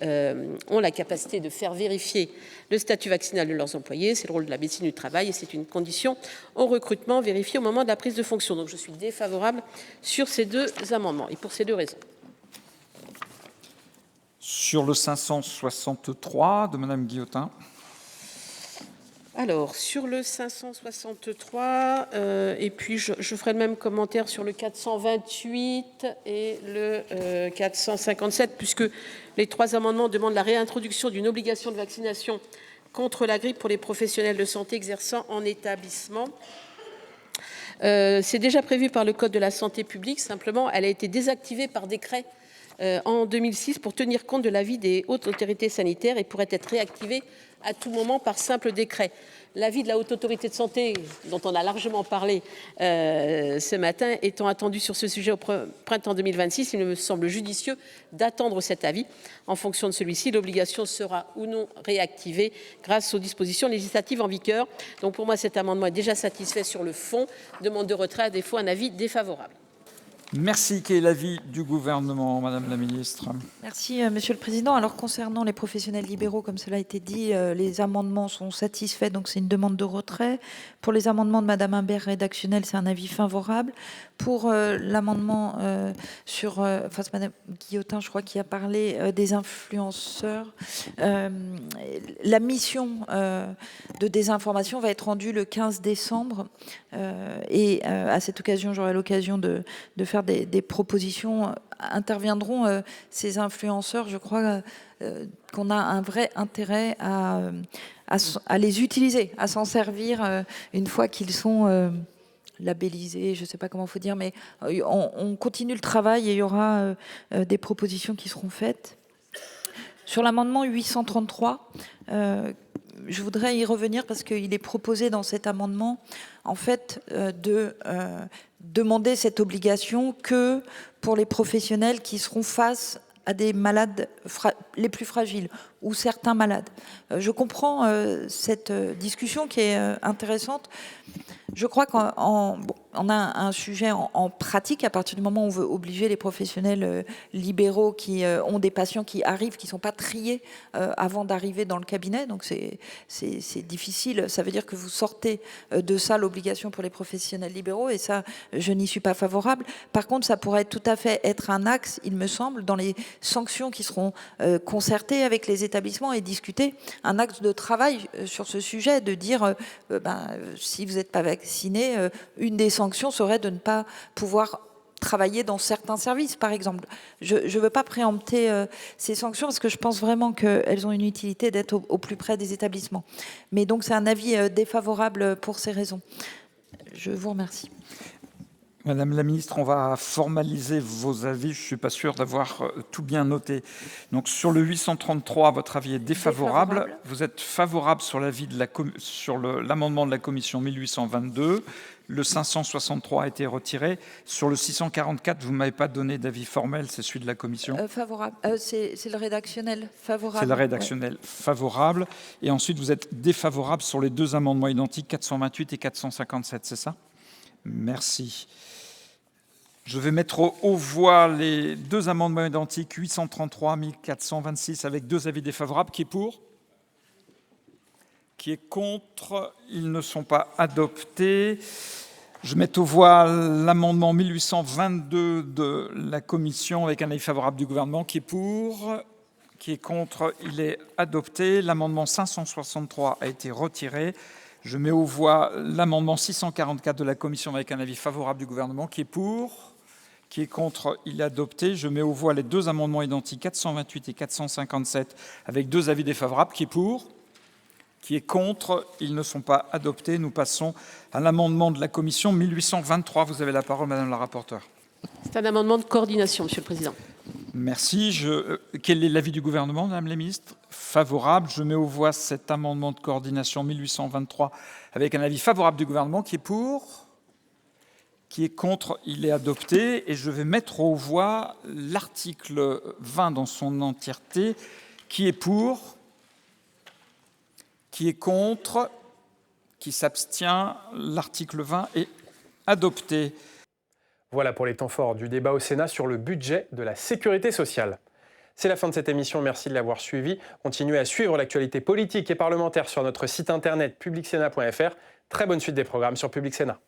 ont la capacité de faire vérifier le statut vaccinal de leurs employés. C'est le rôle de la médecine du travail et c'est une condition au recrutement vérifiée au moment de la prise de fonction. Donc je suis défavorable sur ces deux amendements et pour ces deux raisons. Sur le 563 de Madame Guillotin. Alors, sur le 563, et puis je ferai le même commentaire sur le 428 et le 457, puisque les trois amendements demandent la réintroduction d'une obligation de vaccination contre la grippe pour les professionnels de santé exerçant en établissement. C'est déjà prévu par le Code de la santé publique, simplement elle a été désactivée par décret en 2006 pour tenir compte de l'avis des hautes autorités sanitaires et pourrait être réactivée à tout moment par simple décret. L'avis de la Haute Autorité de Santé, dont on a largement parlé ce matin, étant attendu sur ce sujet au printemps 2026, il me semble judicieux d'attendre cet avis. En fonction de celui-ci, l'obligation sera ou non réactivée grâce aux dispositions législatives en vigueur. Donc pour moi, cet amendement est déjà satisfait sur le fond. Demande de retrait, à défaut, un avis défavorable. Merci. Quel est l'avis du gouvernement, Madame la Ministre? Merci, Monsieur le Président. Alors, concernant les professionnels libéraux, comme cela a été dit, les amendements sont satisfaits, donc c'est une demande de retrait. Pour les amendements de Madame Imbert rédactionnels, c'est un avis favorable. Pour l'amendement c'est Madame Guillotin, je crois, qui a parlé des influenceurs, la mission de désinformation va être rendue le 15 décembre. Et à cette occasion, j'aurai l'occasion de faire des propositions. Interviendront ces influenceurs, je crois qu'on a un vrai intérêt à les utiliser, à s'en servir une fois qu'ils sont labellisés, je ne sais pas comment il faut dire, mais on continue le travail et il y aura des propositions qui seront faites. Sur l'amendement 833, je voudrais y revenir parce qu'il est proposé dans cet amendement, en fait, de demander cette obligation que pour les professionnels qui seront face à des malades les plus fragiles ou certains malades. Je comprends cette discussion qui est intéressante. Je crois qu'on a un sujet en pratique à partir du moment où on veut obliger les professionnels libéraux qui ont des patients qui arrivent, qui ne sont pas triés avant d'arriver dans le cabinet. Donc c'est difficile. Ça veut dire que vous sortez de ça l'obligation pour les professionnels libéraux et ça, je n'y suis pas favorable. Par contre, ça pourrait tout à fait être un axe, il me semble, dans les sanctions qui seront concertées avec les établissements et discuter, un axe de travail sur ce sujet, de dire si vous n'êtes pas vacciné, une des sanctions serait de ne pas pouvoir travailler dans certains services, par exemple. Je ne veux pas préempter ces sanctions parce que je pense vraiment qu'elles ont une utilité d'être au plus près des établissements. Mais donc c'est un avis défavorable pour ces raisons. Je vous remercie. Madame la Ministre, on va formaliser vos avis. Je ne suis pas sûr d'avoir tout bien noté. Donc sur le 833, votre avis est défavorable. Vous êtes favorable sur l'amendement de la commission 1822. Le 563 a été retiré. Sur le 644, vous ne m'avez pas donné d'avis formel, c'est celui de la commission. Favorable. C'est le rédactionnel favorable. C'est le rédactionnel favorable. Et ensuite, vous êtes défavorable sur les deux amendements identiques, 428 et 457, c'est ça? Merci. Je vais mettre aux voix les deux amendements identiques, 833 1426, avec deux avis défavorables. Qui est pour? Qui est contre? Ils ne sont pas adoptés. Je mets aux voix l'amendement 1822 de la commission avec un avis favorable du gouvernement. Qui est pour? Qui est contre? Il est adopté. L'amendement 563 a été retiré. Je mets aux voix l'amendement 644 de la commission avec un avis favorable du gouvernement. Qui est pour? Qui est contre? Il est adopté. Je mets aux voix les deux amendements identiques, 428 et 457, avec deux avis défavorables. Qui est pour? Qui est contre? Ils ne sont pas adoptés. Nous passons à l'amendement de la commission 1823. Vous avez la parole, Madame la rapporteure. C'est un amendement de coordination, Monsieur le Président. Merci. Quel est l'avis du gouvernement, Madame la Ministre? Favorable. Je mets aux voix cet amendement de coordination 1823 avec un avis favorable du gouvernement. Qui est pour? Qui est contre? Il est adopté. Et je vais mettre aux voix l'article 20 dans son entièreté. Qui est pour? Qui est contre? Qui s'abstient? L'article 20 est adopté. Voilà pour les temps forts du débat au Sénat sur le budget de la sécurité sociale. C'est la fin de cette émission, merci de l'avoir suivi. Continuez à suivre l'actualité politique et parlementaire sur notre site internet publicsénat.fr. Très bonne suite des programmes sur Public Sénat.